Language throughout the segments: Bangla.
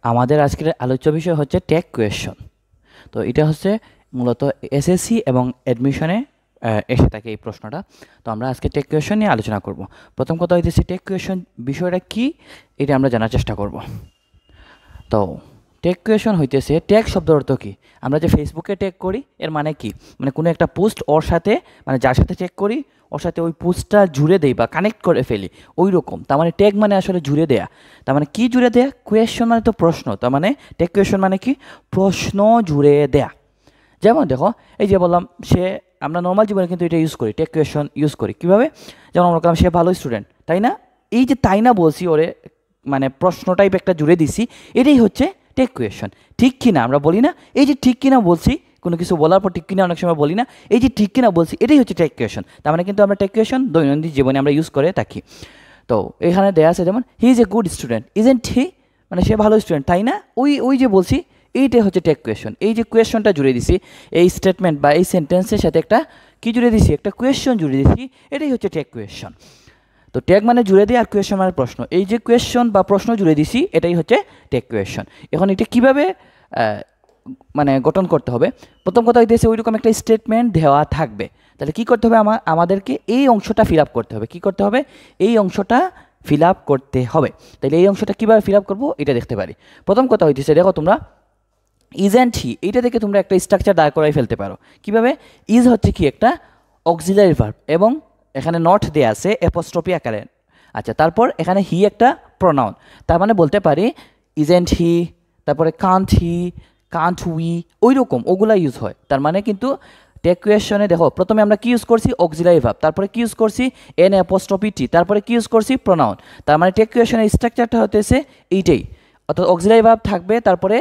আমাদের আজকের আলোচ্য বিষয় হচ্ছে টেক কোয়েশন। তো এটা হচ্ছে মূলত এসএসসি এবং অ্যাডমিশনে এসে থাকে এই প্রশ্নটা। তো আমরা আজকে টেক কোয়েশন নিয়ে আলোচনা করব। প্রথম কথা হইতেছে টেক কোয়েশন বিষয়টা কি, এটা আমরা জানার চেষ্টা করব। তো টেক কোয়েশন হইতেছে, টেক শব্দের অর্থ কি? আমরা যে ফেসবুকে টেক করি এর মানে কি? মানে কোনো একটা পোস্ট ওর সাথে, মানে যার সাথে টেক করি ওর সাথে ওই পোস্টটা জুড়ে দেই বা কানেক্ট করে ফেলি, ওই রকম। তার মানে টেক মানে আসলে জুড়ে দেয়া। তার মানে কি জুড়ে দেয়া? কোয়েশন মানে তো প্রশ্ন, তার মানে টেক কোয়েশন মানে কি? প্রশ্ন জুড়ে দেয়া। যেমন দেখো, এই যে বললাম আমরা নর্মাল জীবনে কিন্তু এটা ইউজ করি, টেক কোয়েশন ইউজ করি কীভাবে? যেমন আমরা বললাম সে ভালো স্টুডেন্ট, তাই না? এই যে তাই না বলছি ওরে, মানে প্রশ্ন টাইপ একটা জুড়ে দিছি, এটাই হচ্ছে টেক কোয়েশন। ঠিক কিনা আমরা বলি না, এই যে ঠিক কিনা বলছি, কোনো কিছু বলার পর ঠিক কিনা অনেক সময় বলি না, এই যে ঠিক কিনা বলছি এটাই হচ্ছে টেক কোয়েশন। তার মানে কিন্তু আমরা টেক কোয়েশন দৈনন্দিন জীবনে আমরা ইউজ করে থাকি। তো এখানে দেয়া আছে যেমন he is a good student, isn't he, মানে সে ভালো স্টুডেন্ট, তাই না? ওই যে বলছি, এইটাই হচ্ছে টেক কোয়েশন। এই যে কোয়েশনটা জুড়ে দিছি এই স্টেটমেন্ট বা এই সেন্টেন্সের সাথে, একটা কি জুড়ে দিছি? একটা কোয়েশন জুড়ে দিছি, এটাই হচ্ছে টেক কোয়েশন। তো ট্যাগ মানে জুড়ে দিয়ে, আর কোয়েশন মানে প্রশ্ন। এই যে কোয়েশন বা প্রশ্ন জুড়ে দিছি এটাই হচ্ছে টেক কোয়েশন। এখন এটা কীভাবে মানে গঠন করতে হবে? প্রথম কথা হইতেছে ওইরকম একটা স্টেটমেন্ট দেওয়া থাকবে, তাহলে কি করতে হবে? আমাদেরকে এই অংশটা ফিল আপ করতে হবে। কি করতে হবে? এই অংশটা ফিল আপ করতে হবে। তাহলে এই অংশটা কীভাবে ফিল আপ করবো এটা দেখতে পারি। প্রথম কথা হইতেছে, দেখো তোমরা ইজেন্ট হি, এইটা থেকে তোমরা একটা স্ট্রাকচার দাঁড় করাই ফেলতে পারো। কীভাবে? ইজ হচ্ছে কি একটা অক্সিলারি ভার্ব, এবং এখানে নট দেয়া আছে অ্যাপোস্ট্রফি আকারে। আচ্ছা, তারপর এখানে হি একটা প্রোনাউন, তার মানে বলতে পারি ইজেন্ট হি, তারপরে কান্ট হি, কান্ট উই, ওই রকম ওগুলা ইউজ হয়। তার মানে কিন্তু টেক কোয়েশনে দেখো, প্রথমে আমরা কি ইউজ করছি? অক্সিলারি ভার্ব, তারপরে কি ইউজ করছি? এন অ্যাপোস্ট্রফি টি, তারপরে কি ইউজ করছি? প্রোনাউন। তার মানে টেক কোয়েশনের স্ট্রাকচারটা হতেছে এইটাই, অর্থাৎ অক্সিলারি ভার্ব থাকবে, তারপরে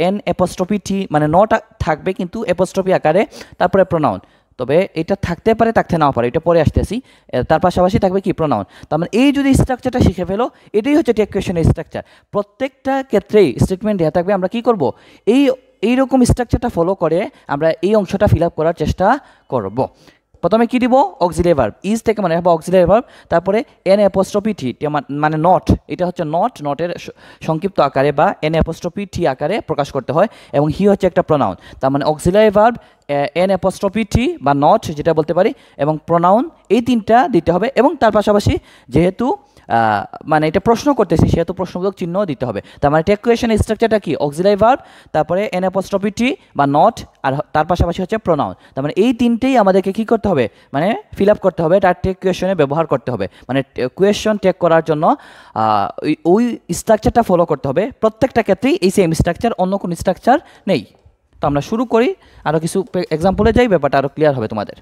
এন অ্যাপোস্ট্রফি টি, মানে নট থাকবে কিন্তু অ্যাপোস্ট্রফি আকারে, তারপরে প্রোনাউন। তবে এটা থাকতে পারে, থাকতে নাও পারে, এটা পরে আসতেছি। তার পাশাপাশি থাকবে কি? প্রোনাউন। তার মানে এই যদি স্ট্রাকচারটা শিখে ফেলো, এটাই হচ্ছে টেক কোয়েশনের স্ট্রাকচার। প্রত্যেকটা ক্ষেত্রেই স্টেটমেন্ট দেওয়া থাকবে, আমরা কি করব? এইরকম স্ট্রাকচারটা ফলো করে আমরা এই অংশটা ফিল আপ করার চেষ্টা করব। প্রথমে কি দিব? অক্সিলারি ভার্ব, ইজ থেকে মানে হবে অক্সিলারি ভার্ব, তারপরে এন অ্যাপোস্ট্রফি টি, মানে নট, এটা হচ্ছে নটের সংক্ষিপ্ত আকারে বা এন অ্যাপোস্ট্রফি টি আকারে প্রকাশ করতে হয়, এবং হি হচ্ছে একটা প্রোনাউন। তার মানে অক্সিলারি ভার্ব, এন অ্যাপোস্ট্রফি টি বা নট যেটা বলতে পারি, এবং প্রোনাউন, এই তিনটা দিতে হবে। এবং তার পাশাপাশি যেহেতু মানে এটা প্রশ্ন করতেছি, সেহেতু প্রশ্নবোধক চিহ্ন দিতে হবে। তার মানে টেক কোয়েশনের স্ট্রাকচারটা কি? অক্সিলারি ভার্ব, তারপরে এন অ্যাপোস্ট্রফি টি বা নট, আর তার পাশাপাশি হচ্ছে প্রোনাউন। তার মানে এই তিনটেই আমাদেরকে কি করতে হবে? মানে ফিল আপ করতে হবে, তার টেক কোয়েশনে ব্যবহার করতে হবে। মানে কোয়েশন টেক করার জন্য ওই স্ট্রাকচারটা ফলো করতে হবে। প্রত্যেকটা ক্ষেত্রেই এই সেম স্ট্রাকচার, অন্য কোনো স্ট্রাকচার নেই। তো আমরা শুরু করি, আরও কিছু এক্সাম্পলে যাই, ব্যাপারটা আরও ক্লিয়ার হবে তোমাদের।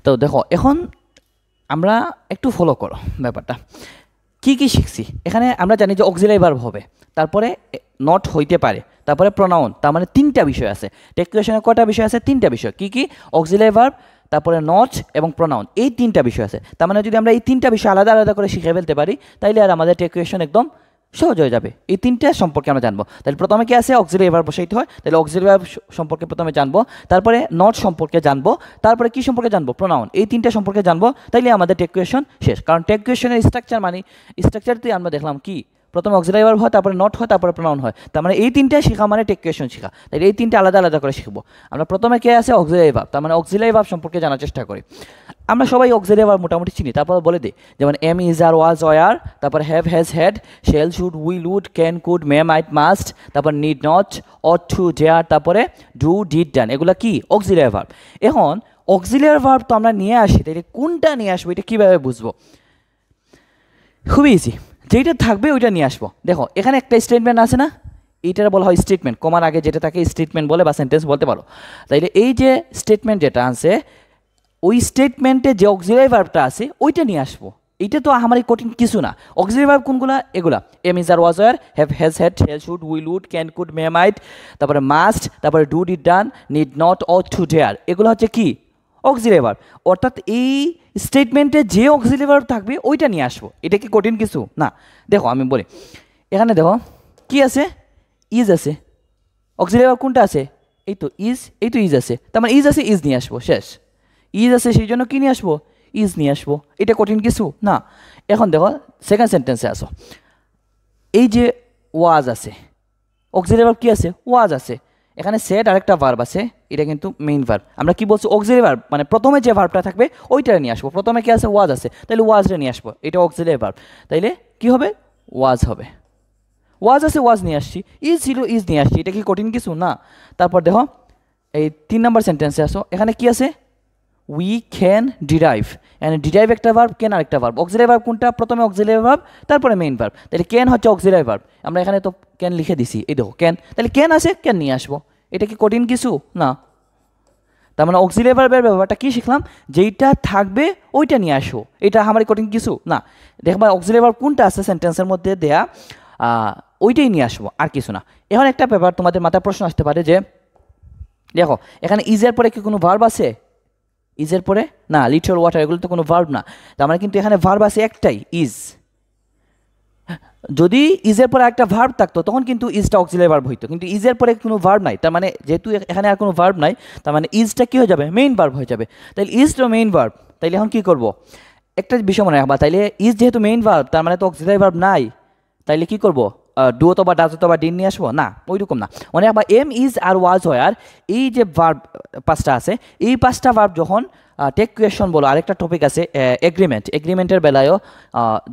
তো দেখো, এখন আমরা একটু ফলো করো ব্যাপারটা, কি কি শিখছি। এখানে আমরা জানি যে অক্সিলারি ভার্ব হবে, তারপরে নট হইতে পারে, তারপরে প্রোনাউন। তার মানে তিনটা বিষয় আছে। টেক কোয়েশনে কয়টা বিষয় আছে? তিনটা বিষয়। কি কি? অক্সিলারি ভার্ব, তারপরে নট এবং প্রোনাউন, এই তিনটা বিষয় আছে। তার মানে যদি আমরা এই তিনটা বিষয় আলাদা আলাদা করে শিখে ফেলতে পারি, তাইলে আর আমাদের টেক কোয়েশন একদম সহজ হয়ে যাবে। এই তিনটা সম্পর্কে আমরা জানবো। তাহলে প্রথমে কি আছে? অক্সিলারি ভার্ব বসাইতে হয়, তাহলে অক্সিলারি ভার্ব সম্পর্কে প্রথমে জানবো, তারপরে নট সম্পর্কে জানবো, তারপরে কি সম্পর্কে জানবো? প্রোনাউন। এই তিনটা সম্পর্কে জানবো, তাইলে আমাদের টেক কোয়েশন শেষ। কারণ টেক কোয়েশনের স্ট্রাকচার মানে, স্ট্রাকচারতে আমরা দেখলাম কি, প্রথমে অক্সিলারি ভার্ব হয়, তারপরে নট হয়, তারপরে প্রোনাউন হয়। তার মানে এই তিনটা শেখা মানে টেক কোয়েশন শেখা। তাহলে এই তিনটা আলাদা আলাদা করে শিখবো। আমরা প্রথমে কে আছে? Auxiliary verb. তার মানে অক্সিলারি ভার্ব সম্পর্কে জানার চেষ্টা করি। আমরা সবাই অক্সিলারি ভার্ব মোটামুটি চিনি, তারপর বলে দিই, যেমন am, is, are, was, were, তারপর have, has, had, shall, should, will, would, can, could, may, might, must, তারপর need not, ought to, dare, তারপরে ডু, ডিড, ডান, এগুলো কি? Auxiliary verb. এখন অক্সিলারি ভার্ব তো আমরা নিয়ে আসি, তাহলে কোনটা নিয়ে আসবো এটা কীভাবে বুঝবো? খুবই ইজি, যেটা থাকবে ওইটা নিয়ে আসবো। দেখো, এখানে একটা স্টেটমেন্ট আছে না, এইটার বলা হয় স্টেটমেন্ট। কমার আগে যেটা থাকে স্টেটমেন্ট বলে বা সেন্টেন্স বলতে পারো। তাইলে এই যে স্টেটমেন্ট যেটা আছে, ওই স্টেটমেন্টে যে অক্সিলারি ভার্বটা আছে ওইটা নিয়ে আসবো। এইটা তো আমার কঠিন কিছু না। অক্সিলারি ভার্ব কোনগুলা? এগুলা am, is, are, was, were, have, has, had, shall, should, will, would, can, could, may, might, তারপরে মাস্ট, তারপরে do, did, done, need not, ought to, dare, এগুলো হচ্ছে কি? Auxiliary verb. অর্থাৎ এই স্টেটমেন্টে যে অক্সিলারি ভার্ব থাকবে ওইটা নিয়ে আসবো। এটা কি কঠিন কিছু না? দেখো আমি বলি, এখানে দেখো কি আছে? ইজ আছে। অক্সিলারি ভার্ব কোনটা আছে? এই তো ইজ, এই তো ইজ আছে। তার মানে ইজ আছে, ইজ নিয়ে আসবো, শেষ। ইজ আছে, সেই জন্য কি নিয়ে আসবো? ইজ নিয়ে আসবো। এটা কঠিন কিছু না। এখন দেখো সেকেন্ড সেন্টেন্সে আসো, এই যে ওয়াজ আছে, অক্সিলারি ভার্ব কি আছে? ওয়াজ আছে। এখানে সেড আরেকটা ভার্ব আছে, এটা কিন্তু মেইন ভার্ব। আমরা কি বলছি? অক্সিলারি ভার্ব, মানে প্রথমে যে ভার্বটা থাকবে ওইটা নিয়ে আসবো। প্রথমে কি আছে? ওয়াজ আছে, তাহলে ওয়াজটা নিয়ে আসবো, এটা অক্সিলারি ভার্ব। তাইলে কি হবে? ওয়াজ হবে। ওয়াজ আছে, ওয়াজ নিয়ে আসছি। ইজ ছিল, ইজ নিয়ে আসছি। এটা কি কঠিন কিছু না? তারপর দেখো এই 3 নম্বর সেন্টেন্সে আসো, এখানে কি আছে? We can derive. এখানে ডিরাইভ একটা ভার্ব, ক্যান আরেকটা ভার্ব। অক্সিলারি ভার্ব কোনটা? প্রথমে অক্সিলারি ভার্ব, তারপরে মেইন ভার্ব। তাহলে ক্যান হচ্ছে অক্সিলারি ভার্ব। আমরা এখানে তো ক্যান লিখে দিছি, এই দেখো ক্যান। তাহলে ক্যান আছে, ক্যান নিয়ে আসবো। এটা কি কঠিন কিছু না? তার মানে অক্সিলারি ভার্বের ব্যাপারটা কি শিখলাম? যেইটা থাকবে ওইটা নিয়ে আসো। এটা আমার কঠিন কিছু না। দেখবা অক্সিলারি ভার্ব কোনটা আছে সেন্টেন্সের মধ্যে দেয়া, ওইটাই নিয়ে আসবো, আর কিছু না। এখন একটা ব্যাপার তোমাদের মাথায় প্রশ্ন আসতে পারে যে দেখো এখানে ইজের পরে কি কোনো ভার্ব আছে? ইজের পরে না, লিটল ওয়াটার এগুলো তো কোনো ভার্ব না। তার মানে কিন্তু এখানে ভার্ব আছে একটাই, ইজ। যদি ইজের পরে একটা ভার্ব থাকতো তখন কিন্তু ইজটা অক্সিলারি ভার্ব হইতো, কিন্তু ইজের পরে কোনো ভার্ব নাই। তার মানে যেহেতু এখানে আর কোনো ভার্ব নাই, তার মানে ইজটা কি হয়ে যাবে? মেইন ভার্ব হয়ে যাবে। তাইলে ইজটা মেইন ভার্ব। তাইলে এখন কি করব? একটা বিষয় মনে রাখবা, তাইলে ইজ যেহেতু মেইন ভার্ব, তার মানে তো অক্সিলারি ভার্ব নাই। তাইলে কি করব? ডু অথবা ডাজ অথবা ডিন নিয়ে আসবো না, ওইরকম না। মনে রাখবা এম, ইজ আর ওয়াজ হয়, আর এই যে ভার্ব 5টা আছে, এই 5টা ভার্ব যখন টেক কোয়েশন বলো, আরেকটা টপিক আছে এগ্রিমেন্ট। এগ্রিমেন্টের বেলায়ও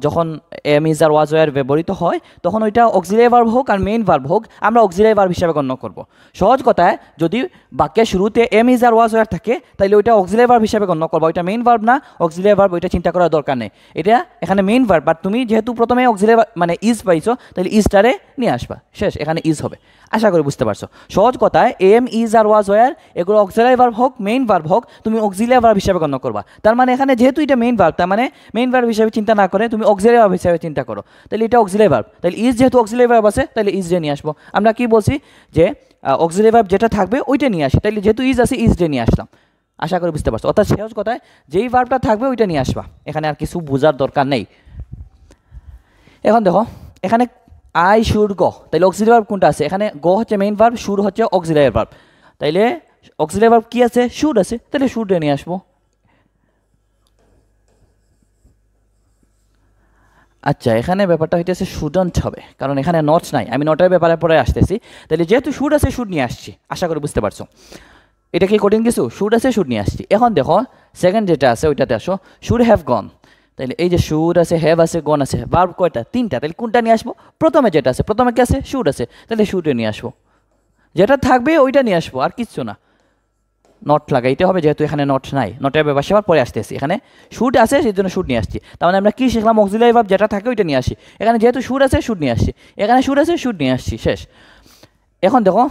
যখন am, is are was were ব্যবহৃত হয়, তখন ওইটা অক্সিলারি ভার্ব হোক আর মেইন ভার্ব হোক, আমরা অক্সিলারি ভার্ব হিসাবে গণ্য করব। সহজ কথায় যদি বাক্যের শুরুতে am, is are was were থাকে, তাহলে ওইটা অক্সিলারি ভার্ব হিসাবে গণ্য করবো। ওইটা মেইন ভার্ব না, অক্সিলারি ভার্ব, ওইটা চিন্তা করার দরকার নেই। এটা এখানে মেইন ভার্ব, বাট তুমি যেহেতু প্রথমে অক্সিলারি মানে ইজ পাইছো, তাহলে ইজটারে নিয়ে আসবা, শেষ। এখানে ইজ হবে। আশা করি বুঝতে পারছো। সহজ কথায় am, is are was were এগুলো অক্সিলারি ভার্ব হোক মেইন ভার্ব হোক, তুমি অক্সিলারি ভার্ব হিসাবে গণ্য করবা। তার মানে এখানে যেহেতু এটা মেইন ভার্ব, তার মানে মেইন ভার্ব হিসাবে চিন্তা না করে তুমি অক্সিলারি ভার্ব হিসাবে চিন্তা করো। তাহলে এটা অক্সিলারি ভার্ব। তাহলে ইজ যেহেতু অক্সিলারি ভার্ব আছে, তাহলে ইজ ডে নিয়ে আসবো। আমরা কি বলছি? যে অক্সিলারি ভার্ব যেটা থাকবে ওইটা নিয়ে আসি। তাহলে যেহেতু ইজ আছে, ইজ ডে নিয়ে আসলাম। আশা করি বুঝতে পারছো। অর্থাৎ সহজ কথায় যেই ভার্বটা থাকবে ওইটা নিয়ে আসবা, এখানে আর কিছু বোঝার দরকার নেই। এখন দেখো এখানে আই শুড গো, তাহলে অক্সিলারি ভার্ব কোনটা আছে? এখানে গো হচ্ছে মেইন ভার্ব, শুড হচ্ছে অক্সিলারি ভার্ব। তাইলে অক্সিলারি ভার্ব কি আছে? শুড আছে, তাহলে শুড ডে নিয়ে আসবো। আচ্ছা, এখানে ব্যাপারটা হইতেছে শুডন্ট হবে, কারণ এখানে নট নাই। আমি নটের ব্যাপারে পরে আসতেছি। তাহলে যেহেতু শুড আছে, শুড নিয়ে আসছি। আশা করি বুঝতে পারছো। এটা কি কঠিন কিছু? শুড আছে, শুড নিয়ে আসছি। এখন দেখো সেকেন্ড যেটা আছে ওইটাতে আসো, শুড হ্যাভ গন। তাহলে এই যে শুড আছে, হ্যাভ আছে, গন আছে, ভার্ব কয়টা? 3টা। তাহলে কোনটা নিয়ে আসবো? প্রথমে যেটা আছে। প্রথমে কি আছে? শুড আছে, তাহলে শুডে নিয়ে আসবো। যেটা থাকবে ওইটা নিয়ে আসবো, আর কিচ্ছু না। নট লাগাইতে হবে, যেহেতু এখানে নট নাই। নটের ব্যাপার সেবার পরে আসতেছি। এখানে শুড আছে, সেই জন্য শুড নিয়ে আসছি। তার মানে আমরা কি শিখলাম? অক্সিলারি ভার্ব যেটা থাকে ওইটা নিয়ে আসি। এখানে যেহেতু শুড আছে, শুড নিয়ে আসছি। এখানে শুড আছে, শুড নিয়ে আসছি, শেষ। এখন দেখো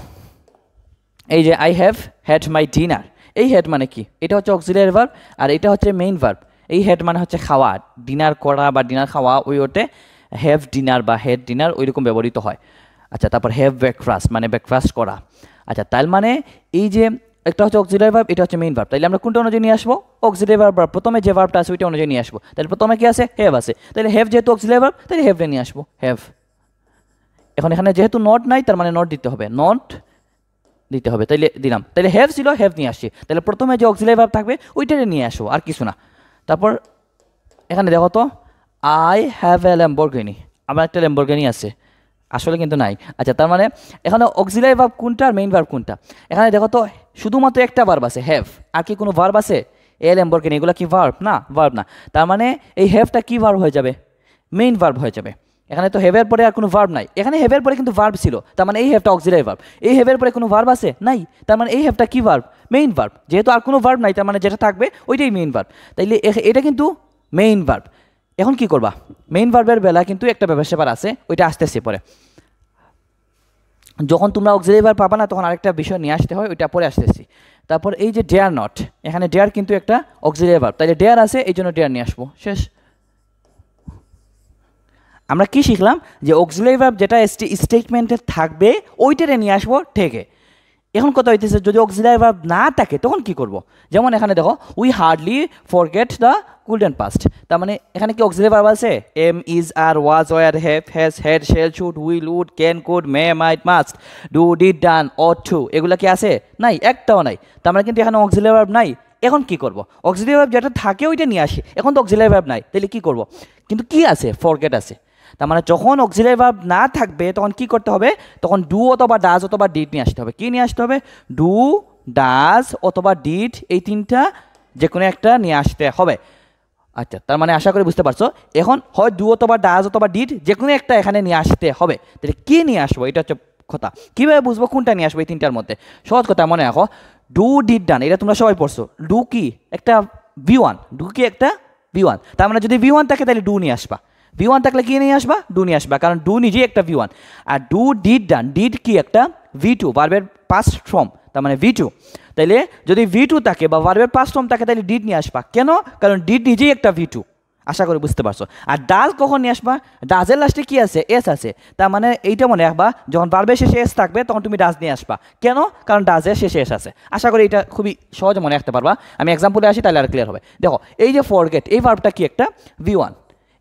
এই যে I have had my dinner, এই হ্যাড মানে কি? এটা হচ্ছে অক্সিলারি ভার্ব, আর এটা হচ্ছে মেইন ভার্ব। এই হ্যাড মানে হচ্ছে খাওয়া, ডিনার করা বা ডিনার খাওয়া, ওই ওতে হ্যাভ ডিনার বা হ্যাড ডিনার ওইরকম ব্যবহৃত হয়। আচ্ছা, তারপর হ্যাভ ব্রেকফাস্ট মানে ব্রেকফাস্ট করা। আচ্ছা, তার মানে এই যে একটা হচ্ছে অক্সিলারি ভার্ব, এটা হচ্ছে মেইন ভার্ব। তাহলে আমরা কোনটা অনুযায়ী নিয়ে আসবো? অক্সিলারি ভার্ব, প্রথমে যে ভার্বটা আছে ওইটা অনুযায়ী নিয়ে আসবো। তাহলে প্রথমে কি আছে? হ্যাভ আছে, তাহলে হ্যাভ যেহেতু অক্সিলারি ভার্ব, তাহলে হ্যাভে নিয়ে আসবো, হ্যাভ। এখন এখানে যেহেতু নট নাই, তার মানে নট দিতে হবে, নট দিতে হবে। তাইলে দিলাম। তাহলে হ্যাভ ছিল, হ্যাভ নিয়ে আসছি। তাহলে প্রথমে যে অক্সিলারি ভার্ব থাকবে ওইটারে নিয়ে আসো, আর কিছু না। তারপর এখানে দেখো তো, আই হ্যাভ এ ল্যাম্বরগিনি, আমার একটা ল্যাম্বরগিনি আছে, আসলে কিন্তু নাই। আচ্ছা, তার মানে এখানে অক্সিলারি ভার্ব কোনটা আর মেইন ভার্ব কোনটা? এখানে দেখো তো শুধুমাত্র একটা ভার্ব আছে, হ্যাভ। আর কি কোনো ভার্ব আছে? এ ল্যাম্বরগিনি, এগুলো কি ভার্ব? না, ভার্ব না। তার মানে এই হ্যাভটা কি ভার্ব হয়ে যাবে? মেইন ভার্ব হয়ে যাবে। এখানে তো হেভের পরে আর কোনো ভার্ব নাই। এখানে হেভের পরে কিন্তু ভার্ব ছিল, তার মানে এই হেভটা অক্সিলারি ভার্ব। এই হেভের পরে কোনো ভার্ব আছে? নাই। তার মানে এই হেভটা কি ভার্ব? Main verb. যেহেতু আর কোনো ভার্ব নাই, তার মানে যেটা থাকবে ওইটাই মেইন ভার্ব। তাইলে এটা কিন্তু মেইন ভার্ব। এখন কি করবা? মেইন ভার্বের বেলা কিন্তু একটা ব্যাপার স্যাপার আছে, ওইটা আসতেছে পরে। যখন তোমরা অক্সিলারি ভার্ব পাবা না, তখন আরেকটা বিষয় নিয়ে আসতে হয়, ওইটা পরে আসতেছি। তারপর এই যে ডেয়ার নট, এখানে ডেয়ার কিন্তু একটা অক্সিলারি ভার্ব। তাইলে ডেয়ার আছে, এই জন্য ডেয়ার নিয়ে আসবো, শেষ। আমরা কি শিখলাম? যে অক্সিলারি ভার্ব যেটা স্টেটমেন্টে থাকবে ওইটারে নিয়ে আসবো ঠেকে। এখন কথা হইতেছে যদি অক্সিলারি ভার্ব না থাকে তখন কি করব? যেমন এখানে দেখো, we hardly forget the golden past. তার মানে এখানে কি অক্সিলারি ভার্ব আছে? Am, is, are, was, were, have, has, had, shall, should, will, would, can, could, may, might, must, do, did, done, ought to, এগুলা কি আছে? নাই, একটাও নাই। তার মানে কিন্তু এখানে অক্সিলারি ভার্ব নাই। এখন কি করব? অক্সিলারি ভার্ব যেটা থাকে ওইটা নিয়ে আসি। এখন তো অক্সিলারি ভার্ব নাই, তাহলে কি করব? কিন্তু কি আছে? ফরগেট আছে। তার মানে যখন অক্সিলারি ভার্ব না থাকবে তখন কি করতে হবে, তখন ডু অথবা ডাজ অথবা ডিড নিয়ে আসতে হবে। কি নিয়ে আসতে হবে? ডু, ডাজ অথবা ডিড, এই তিনটা যে কোনো একটা নিয়ে আসতে হবে। আচ্ছা, তার মানে আশা করি বুঝতে পারছো। এখন হয় ডু অথবা ডাজ অথবা ডিড, যে কোনো একটা এখানে নিয়ে আসতে হবে। তাহলে কি নিয়ে আসবো, এটা হচ্ছে কথা। কীভাবে বুঝবো কোনটা নিয়ে আসবো এই তিনটার মধ্যে? সহজ কথা, মনে রাখো, ডু, ডিড, ডান, এটা তোমরা সবাই পড়ছো। ডু কি একটা V1, ডু কি একটা V1, তার মানে যদি V1 থাকে তাহলে ডু নিয়ে আসবা। V1 থাকলে কি নিয়ে আসবা? ডু নিয়ে আসবা, কারণ ডু নিজেই একটা V1। আর ডু, ডিড, ডান, ডিড কি একটা V2, ভার্বের পাস্ট ফর্ম, তার মানে V2। তাইলে যদি V2 থাকে বা ভার্বের পাস্ট ফর্ম থাকে তাহলে ডিড নিয়ে আসবা। কেন? কারণ ডিড নিজেই একটা V2। আশা করি বুঝতে পারছো। আর ডাজ কখন নিয়ে আসবা? ডাজের লাস্টে কি আছে? এস আছে। তার মানে এইটা মনে রাখবা, যখন ভার্বের শেষে এস থাকবে তখন তুমি ডাজ নিয়ে আসবা। কেন? কারণ ডাজের শেষে এস আছে। আশা করি এটা খুবই সহজে মনে রাখতে পারবা। আমি এক্সাম্পলে আসি তাহলে আর ক্লিয়ার হবে। দেখো, এই যে ফরগেট, এই ভার্বটা কি একটা V1।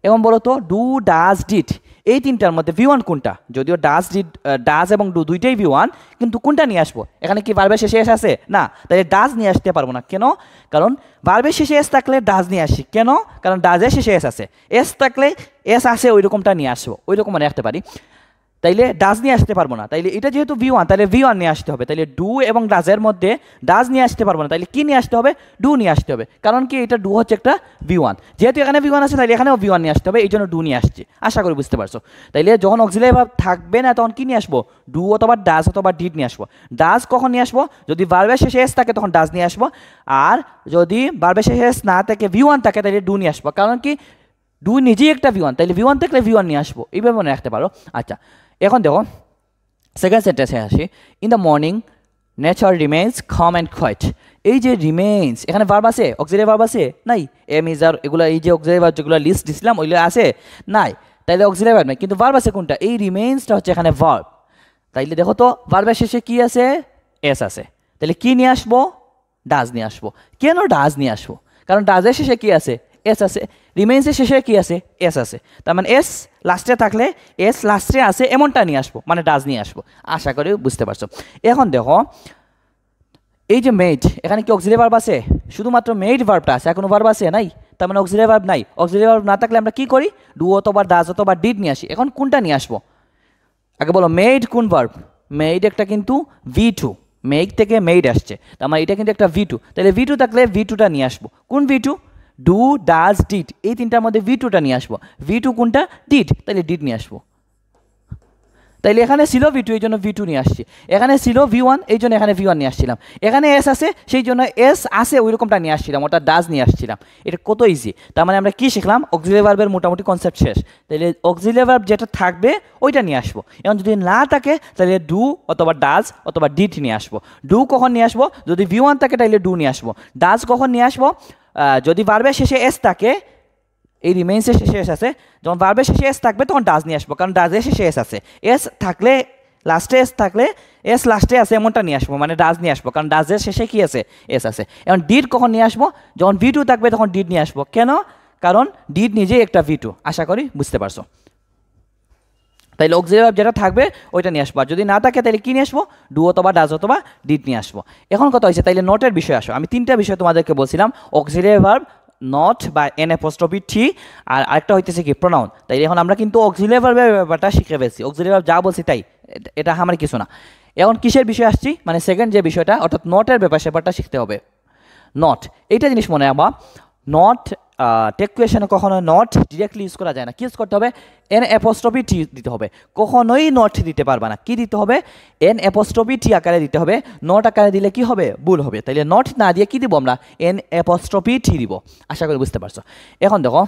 এবং বলো তো ডু, ডাজ, ডিড, এই তিনটার মধ্যে V1 কোনটা? যদিও ডাজ, ডিড, ডাজ এবং ডু দুইটাই V1, কিন্তু কোনটা নিয়ে আসবো? এখানে কি ভার্বের শেষে এস আছে? না, তাহলে ডাজ নিয়ে আসতে পারবো না। কেন? কারণ ভার্বের শেষে এস থাকলে ডাজ নিয়ে আসি। কেন? কারণ ডাজের শেষে এস আছে। এস থাকলে এস আসে ওই রকমটা নিয়ে আসবো, ওই রকম মনে রাখতে পারি। তাইলে ডাজ নিয়ে আসতে পারবো না। তাইলে এটা যেহেতু V1, তাহলে V1 নিয়ে আসতে হবে। তাইলে ডু এবং ডাজের মধ্যে ডাজ নিয়ে আসতে পারবো না, তাইলে কি নিয়ে আসতে হবে? ডু নিয়ে আসতে হবে। কারণ কি, এটা ডু হচ্ছে একটা V1, যেহেতু এখানে V1 আছে তাহলে এখানেও V1 নিয়ে আসতে হবে, এই জন্য ডু নিয়ে আসছে। আশা করি বুঝতে পারছো। তাইলে যখন অক্সিলারি ভার্ব থাকবে না তখন কি নিয়ে আসবো? ডু অথবা ডাজ অথবা ডিড নিয়ে আসবো। ডাজ কখন নিয়ে আসবো? যদি ভার্বের শেষে এস থাকে তখন ডাজ নিয়ে আসবো। আর যদি ভার্বের শেষে এস না থাকে, V1 থাকে, তাহলে ডু নিয়ে আসবো। কারণ কি, ডু নিজেই একটা V1, তাইলে V1 থাকলে V1 নিয়ে আসবো। এইভাবে মনে রাখতে পারো। আচ্ছা, এখন দেখো সেকেন্ড সেন্টেন্সে আসি। In the morning nature remains calm and quiet। এই যে রিমেইনস, এখানে ভার্ব আছে? অক্সিলারি ভার্ব আছে? নাই। এম, ইজ, আর, এগুলো, এই যে অক্সিলারি ভার্ব যেগুলো লিস্ট দিছিলাম ওইগুলো আছে? নাই। তাইলে অক্সিলারি ভার্ব নাই, কিন্তু ভার্ব আছে কোনটা? এই রিমেইনসটা হচ্ছে এখানে ভার্ব। তাইলে দেখো তো, ভার্বের শেষে কি আছে? এস আছে। তাহলে কি নিয়ে আসবো? ডাজ নিয়ে আসবো। কেন ডাজ নিয়ে আসবো? কারণ ডাজের শেষে কি আছে? এস আছে। রিমেইন্সের শেষে কি আছে? এস আছে। তার মানে এস লাস্টে থাকলে এস লাস্টে আছে এমনটা নিয়ে আসবো, মানে ডাজ নিয়ে আসবো। আশা করি বুঝতে পারছো। এখন দেখো, এই যে মেড, এখানে কি অক্সিলারি ভার্ব আছে? শুধুমাত্র মেড ভার্বটা আছে, কোনো ভার্ব আছে? নাই। তার মানে অক্সিলারি ভার্ব নাই। অক্সিলারি ভার্ব না থাকলে আমরা কি করি? ডু অথবা ডাজ অথবা ডিড নিয়ে আসি। এখন কোনটা নিয়ে আসবো? আগে বলো, মেড কোন ভার্ব? মেড একটা কিন্তু V2, মেড থেকে মেড আসছে, তার মানে এটা কিন্তু একটা V2। তাহলে V2 থাকলে V2টা নিয়ে আসবো। কোন V2? ডু, ডাজ, ডিড, এই তিনটার মধ্যে V2টা নিয়ে আসবো। V2 কোনটা? ডিড, তাহলে ডিড নিয়ে আসবো। তাইলে এখানে ছিল V2, এই জন্য V2 নিয়ে আসছি। এখানে ছিল V1, এই জন্য এখানে V1 নিয়ে আসছিলাম। এখানে এস আছে, সেই জন্য এস আছে ওই রকমটা নিয়ে আসছিলাম, ওটা ডাজ নিয়ে আসছিলাম। এটা কত ইজি। তার মানে আমরা কি শিখলাম? অক্সিলারি ভার্বের মোটামুটি কনসেপ্ট শেষ। তাহলে অক্সিলারি ভার্ব যেটা থাকবে ওইটা নিয়ে আসবো। এখন যদি না থাকে তাহলে ডু অথবা ডাজ অথবা ডিড নিয়ে আসবো। ডু কখন নিয়ে আসবো? যদি V1 থাকে তাহলে ডু নিয়ে আসবো। ডাজ কখন নিয়ে আসবো? যদি ভার্বের শেষে এস থাকে, এই রিমেইন্সের শেষে এস আছে, যখন ভার্বের শেষে এস থাকবে তখন ডাজ নিয়ে আসবো, কারণ ডাজের শেষে এস আছে। এস থাকলে লাস্টে এস থাকলে এস লাস্টে আছে এমনটা নিয়ে আসবো, মানে ডাজ নিয়ে আসবো, কারণ ডাজের শেষে কি আছে? এস আছে। এখন ডিড কখন নিয়ে আসবো? যখন V2 থাকবে তখন ডিড নিয়ে আসবো। কেন? কারণ ডিড নিজেই একটা V2। আশা করি বুঝতে পারছো। তাইলে অক্সিলারি ভার্ব যেটা থাকবে ওইটা নিয়ে আসবো। আর যদি না থাকে তাহলে কি নিয়ে আসবো? ডু অথবা ডাজ অথবা ডিড নিয়ে আসবো। এখন কথা হয়েছে, তাইলে নটের বিষয় আসো। আমি তিনটা বিষয় তোমাদেরকে বলছিলাম, অক্সিলারি ভার্ব, নট বা N''T, আর আরেকটা হইতেছে কি? প্রোনাউন। তাইলে এখন আমরা কিন্তু অক্সিলারি ভার্বের ব্যাপারটা শিখে ফেলছি। অক্সিলারি ভার্ব যা বলছি তাই, এটা আমার কিছু না। এখন কিসের বিষয় আসছি? মানে সেকেন্ড যে বিষয়টা, অর্থাৎ নটের ব্যাপারটা শিখতে হবে। নট, এইটা জিনিস মনে রাখবা। নট টেক কোয়েশনে কখনো নট ডিরেক্টলি ইউজ করা যায় না। কি ইউজ করতে হবে? N''T দিতে হবে। কখনোই নট দিতে পারবা না। কি দিতে হবে? N''T আকারে দিতে হবে। নট আকারে দিলে কি হবে? ভুল হবে। তাইলে নট না দিয়ে কি দিব আমরা? N''T দিব। আশা করি বুঝতে পারছো। এখন দেখো,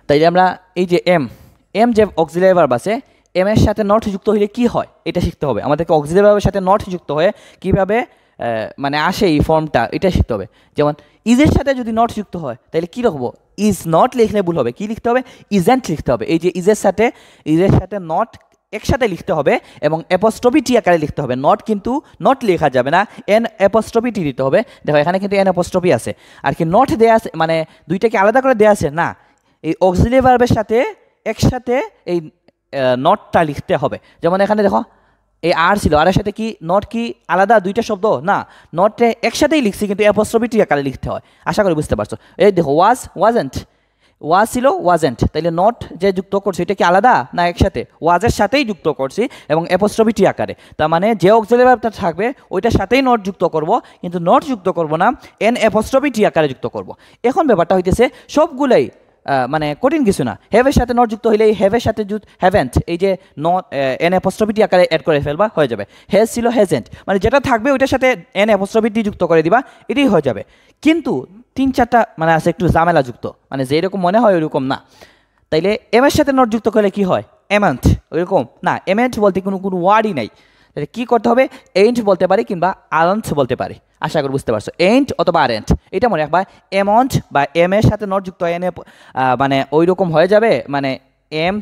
তাইলে আমরা এই যে এম যে অক্সিলারি ভার্ব আছে, এম এর সাথে নট যুক্ত হলে কি হয় এটা শিখতে হবে আমাদেরকে। অক্সিলারি ভার্বের সাথে নট যুক্ত হয়ে কিভাবে মানে আসে এই ফর্মটা, এটা শিখতে হবে। যেমন ইজের সাথে যদি নট যুক্ত হয় তাহলে কি লিখবো? ইজ নট লিখলে ভুল হবে। কি লিখতে হবে? ইজেন্ট লিখতে হবে। এই যে ইজের সাথে নট একসাথে লিখতে হবে এবং T আকারে লিখতে হবে। নট কিন্তু নট লেখা যাবে না, N''T দিতে হবে। দেখো এখানে কিন্তু N''T আছে, আর কি নট দেয়া আছে, মানে দুইটাকে আলাদা করে দেয়া আছে না। এই অক্সিলারি ভার্বের সাথে একসাথে এই নটটা লিখতে হবে। যেমন এখানে দেখো এই আর ছিল, আরের সাথে কি নট কি আলাদা দুইটা শব্দ না? নটে একসাথেই লিখছি, কিন্তু T আকারে লিখতে হয়। আশা করি বুঝতে পারছো। এই দেখো ওয়াজ, ওয়াজেন্ট, ওয়াজ ছিল ওয়াজেন্ট, তাইলে নট যে যুক্ত করছি এটা কি আলাদা না একসাথে? ওয়াজের সাথেই যুক্ত করছি এবং অ্যাপোস্ট্রফি টি আকারে, তার মানে যে অক্সিলারি ভার্বটা থাকবে ওইটার সাথেই নট যুক্ত করব, কিন্তু নট যুক্ত করব না, এন অ্যাপোস্ট্রফি টি আকারে যুক্ত করব। এখন ব্যাপারটা হইতেছে সবগুলাই মানে কঠিন কিছু না। হ্যাভের সাথে নট যুক্ত হইলে হ্যাভের সাথে হ্যাভেন্ট এই যে নট এন অ্যাপোস্ট্রফি টি আকারে অ্যাড করে ফেলবা, হয়ে যাবে। হ্যাজ ছিল হ্যাজেন্ট, মানে যেটা থাকবে ওইটার সাথে এন অ্যাপোস্ট্রফি টি যুক্ত করে দিবা, এটাই হয়ে যাবে। কিন্তু 3-4টা মানে আছে একটু ঝামেলা যুক্ত, মানে যেরকম মনে হয় ওইরকম না। তাইলে এম এর সাথে নট যুক্ত করলে কি হয়? এমেন্ট, ওইরকম না। এমেন্ট বলতে কোনো ওয়ার্ডই নাই, তাহলে কী করতে হবে? এন্ট বলতে পারি কিংবা আরেন্ট বলতে পারি। আশা করি বুঝতে পারছো, এন্ট অথবা আরেন্ট, এটা মনে রাখবা। এমন্ট বা এম এর সাথে নট যুক্ত এনে মানে ওই রকম হয়ে যাবে, মানে এম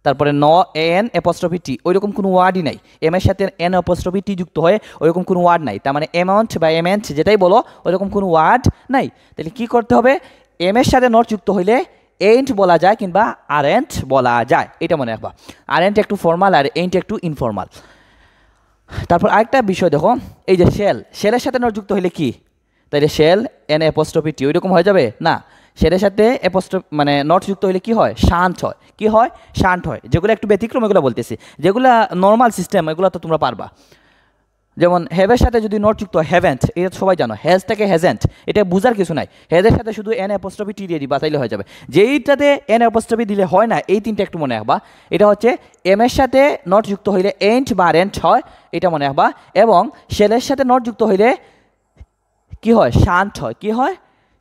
তারপরে ন এন অ্যাপোস্ট্রফি টি, ওইরকম কোনো ওয়ার্ডই নাই। এম এর সাথে এন অ্যাপোস্ট্রফি টি যুক্ত হয়ে ওইরকম কোনো ওয়ার্ড নাই, তার মানে এমাউন্ট বা এমেন্ট যেটাই বলো ওইরকম কোনো ওয়ার্ড নাই। তাহলে কী করতে হবে? এম এর সাথে নট যুক্ত হইলে এন্ট বলা যায় কিংবা আরেন্ট বলা যায়, এটা মনে রাখবা। আরেন্ট একটু ফর্মাল আর এন্ট একটু ইনফর্মাল। তারপর আরেকটা বিষয় দেখো, এই যে শেলের সাথে নট যুক্ত হইলে কি? তাইলে শেল এন অ্যাপোস্ট্রফি টি ওইরকম হয়ে যাবে না। শেলের সাথে মানে নট যুক্ত হইলে কি হয়? শান্ত হয়। কি হয়? শান্ত হয়। যেগুলো একটু ব্যতিক্রম এগুলো বলতেছি, যেগুলো নর্মাল সিস্টেম এগুলো তো তোমরা পারবা। যেমন হ্যাভের সাথে যদি নট যুক্ত হয় হ্যাভেন্ট, এটা সবাই জানো। হ্যাজ থেকে হ্যাজেন্ট, এটা বুঝার কিছু নাই। হ্যাজের সাথে শুধু এন অ্যাপোস্ট্রফি টি দিয়ে দিবা, তাইলে হয়ে যাবে। যেইটাতে এন অ্যাপোস্ট্রফি দিলে হয় না, এই তিনটা একটু মনে রাখবা। এটা হচ্ছে এম এর সাথে নট যুক্ত হইলে এন্ট বা রেন্ট হয়, এটা মনে রাখবা। এবং শেলের সাথে নট যুক্ত হইলে কি হয়? শান্ত হয়। কি হয়?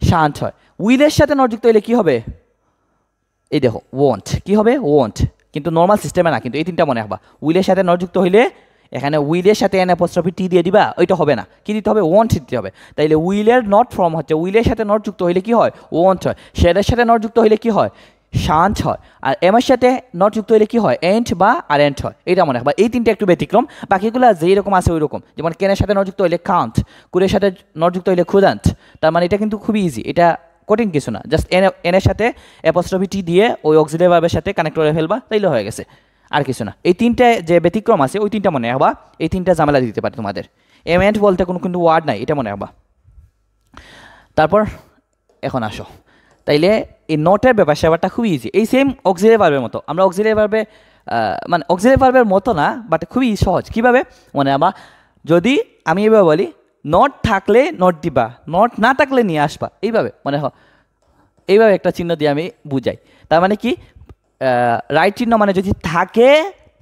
শান্ত হয়। উইলের সাথে নট যুক্ত হইলে কি হবে? এই দেখো ওয়ন্ট, কি হবে? ওয়ন্ট, কিন্তু নর্মাল সিস্টেমে না, কিন্তু এই তিনটা মনে রাখবা। উইলের সাথে নট যুক্ত হইলে এখানে উইলের সাথে এন অ্যাপোস্ট্রফি টি দিয়ে দিবা, ওইটা হবে না। কি দিতে হবে? ওয়ন্ট দিতে হবে। তাইলে উইলের নট ফর্ম হচ্ছে, উইলের সাথে নট যুক্ত হইলে কি হয়? ওয়ন্ট হয়। শেলের সাথে নট যুক্ত হইলে কি হয়? শান্ত হয়। আর এম এর সাথে নট যুক্ত হইলে কি হয়? এন্ট বা আরেন্ট হয়, এটা মনে রাখবা। এই তিনটা একটু ব্যতিক্রম, বাকিগুলো যেই রকম আছে ওই রকম। যেমন কেনের সাথে নট যুক্ত হইলে কাউন্ট, কুরের সাথে নট যুক্ত হইলে খুদান্ট, তার মানে এটা কিন্তু খুবই ইজি, এটা কঠিন কিছু না। জাস্ট এনের সাথে অ্যাপোস্ট্রফি টি দিয়ে ওই অক্সিলারি ভার্বের সাথে কানেক্ট করে ফেলবা, তাইলে হয়ে গেছে, আর কিছু না। এই তিনটা যে ব্যতিক্রম আছে ওই তিনটা মনে রাখবা, এই তিনটা ঝামেলা দিতে পারে তোমাদের। এমেন্ট বলতে কোনো কিন্তু ওয়ার্ড নাই, এটা মনে রাখবা। তারপর এখন আসো, তাইলে এই নটের ব্যাপারটা খুবই ইজি, এই সেম অক্সিলারি ভার্বের মতো। আমরা অক্সিলারি ভার্বে মানে অক্সিলারি ভার্বের মতো না, বাট খুবই সহজ। কীভাবে মনে রাখবা? যদি আমি এভাবে বলি, নট থাকলে নট দিবা, নট না থাকলে নিয়ে আসবা, এইভাবে মনে হয়। এইভাবে একটা চিহ্ন দিয়ে আমি বুঝাই। তার মানে কি? রাইট চিহ্ন মানে যদি থাকে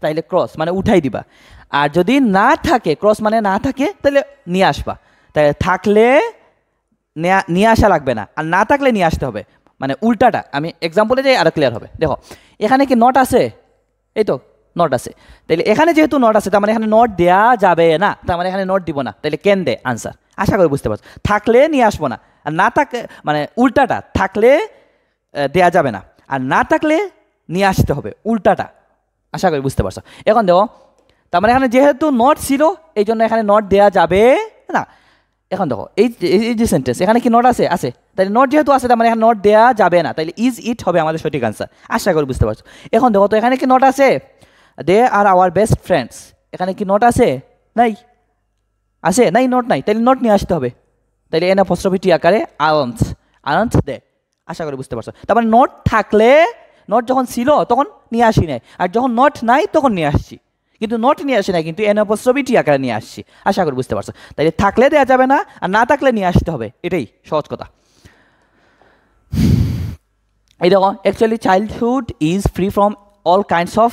তাইলে ক্রস মানে উঠাই দিবা, আর যদি না থাকে, ক্রস মানে না থাকে, তাহলে নিয়ে আসবা। তাই থাকলে নিয়ে আসা লাগবে না, আর না থাকলে নিয়ে আসতে হবে, মানে উল্টাটা। আমি এক্সাম্পলে যাই, আরও ক্লিয়ার হবে। দেখো এখানে কি নট আছে? এই তো নট আছে। তাহলে এখানে যেহেতু নট আছে, তার মানে এখানে নট দেওয়া যাবে না, তার মানে এখানে নট দিব না। তাহলে কেন দে আনসার, আশা করি বুঝতে পারছো। থাকলে নিয়ে আসবো না, আর না থাকলে মানে উল্টাটা, থাকলে দেয়া যাবে না, আর না থাকলে নিয়ে আসতে হবে, উল্টাটা। আশা করি বুঝতে পারছো। এখন দেখো, তার মানে এখানে যেহেতু নট ছিল এই জন্য এখানে নট দেওয়া যাবে না। এখন দেখো এই যে সেন্টেন্স, এখানে কি নট আছে? আছে। তাহলে নট যেহেতু আছে, তার মানে এখানে নট দেওয়া যাবে না, তাহলে ইজ ইট হবে আমাদের সঠিক আনসার। আশা করি বুঝতে পারছো। এখন দেখো তো, এখানে কি নট আছে? দে আর আওয়ার বেস্ট ফ্রেন্ডস, এখানে কি নট আছে? নাই। আছে? নাই, নট নাই, তাহলে নট নিয়ে আসতে হবে। তাহলে এন অ্যাপোস্ট্রফি টি আকারে আনন্দ দে। আশা করি বুঝতে পারছো। তার মানে নট থাকলে, নট যখন ছিল তখন নিয়ে আসি নাই, আর যখন নট নাই তখন নিয়ে আসছি। কিন্তু নট নিয়ে আসি নাই, কিন্তু এন অ্যাপোস্ট্রফি টি আকারে নিয়ে আসছি। আশা করি বুঝতে পারছো। তাইলে থাকলে দেওয়া যাবে না, আর না থাকলে নিয়ে আসতে হবে, এটাই সহজ কথা। এই দেখো, actually childhood is free from all kinds of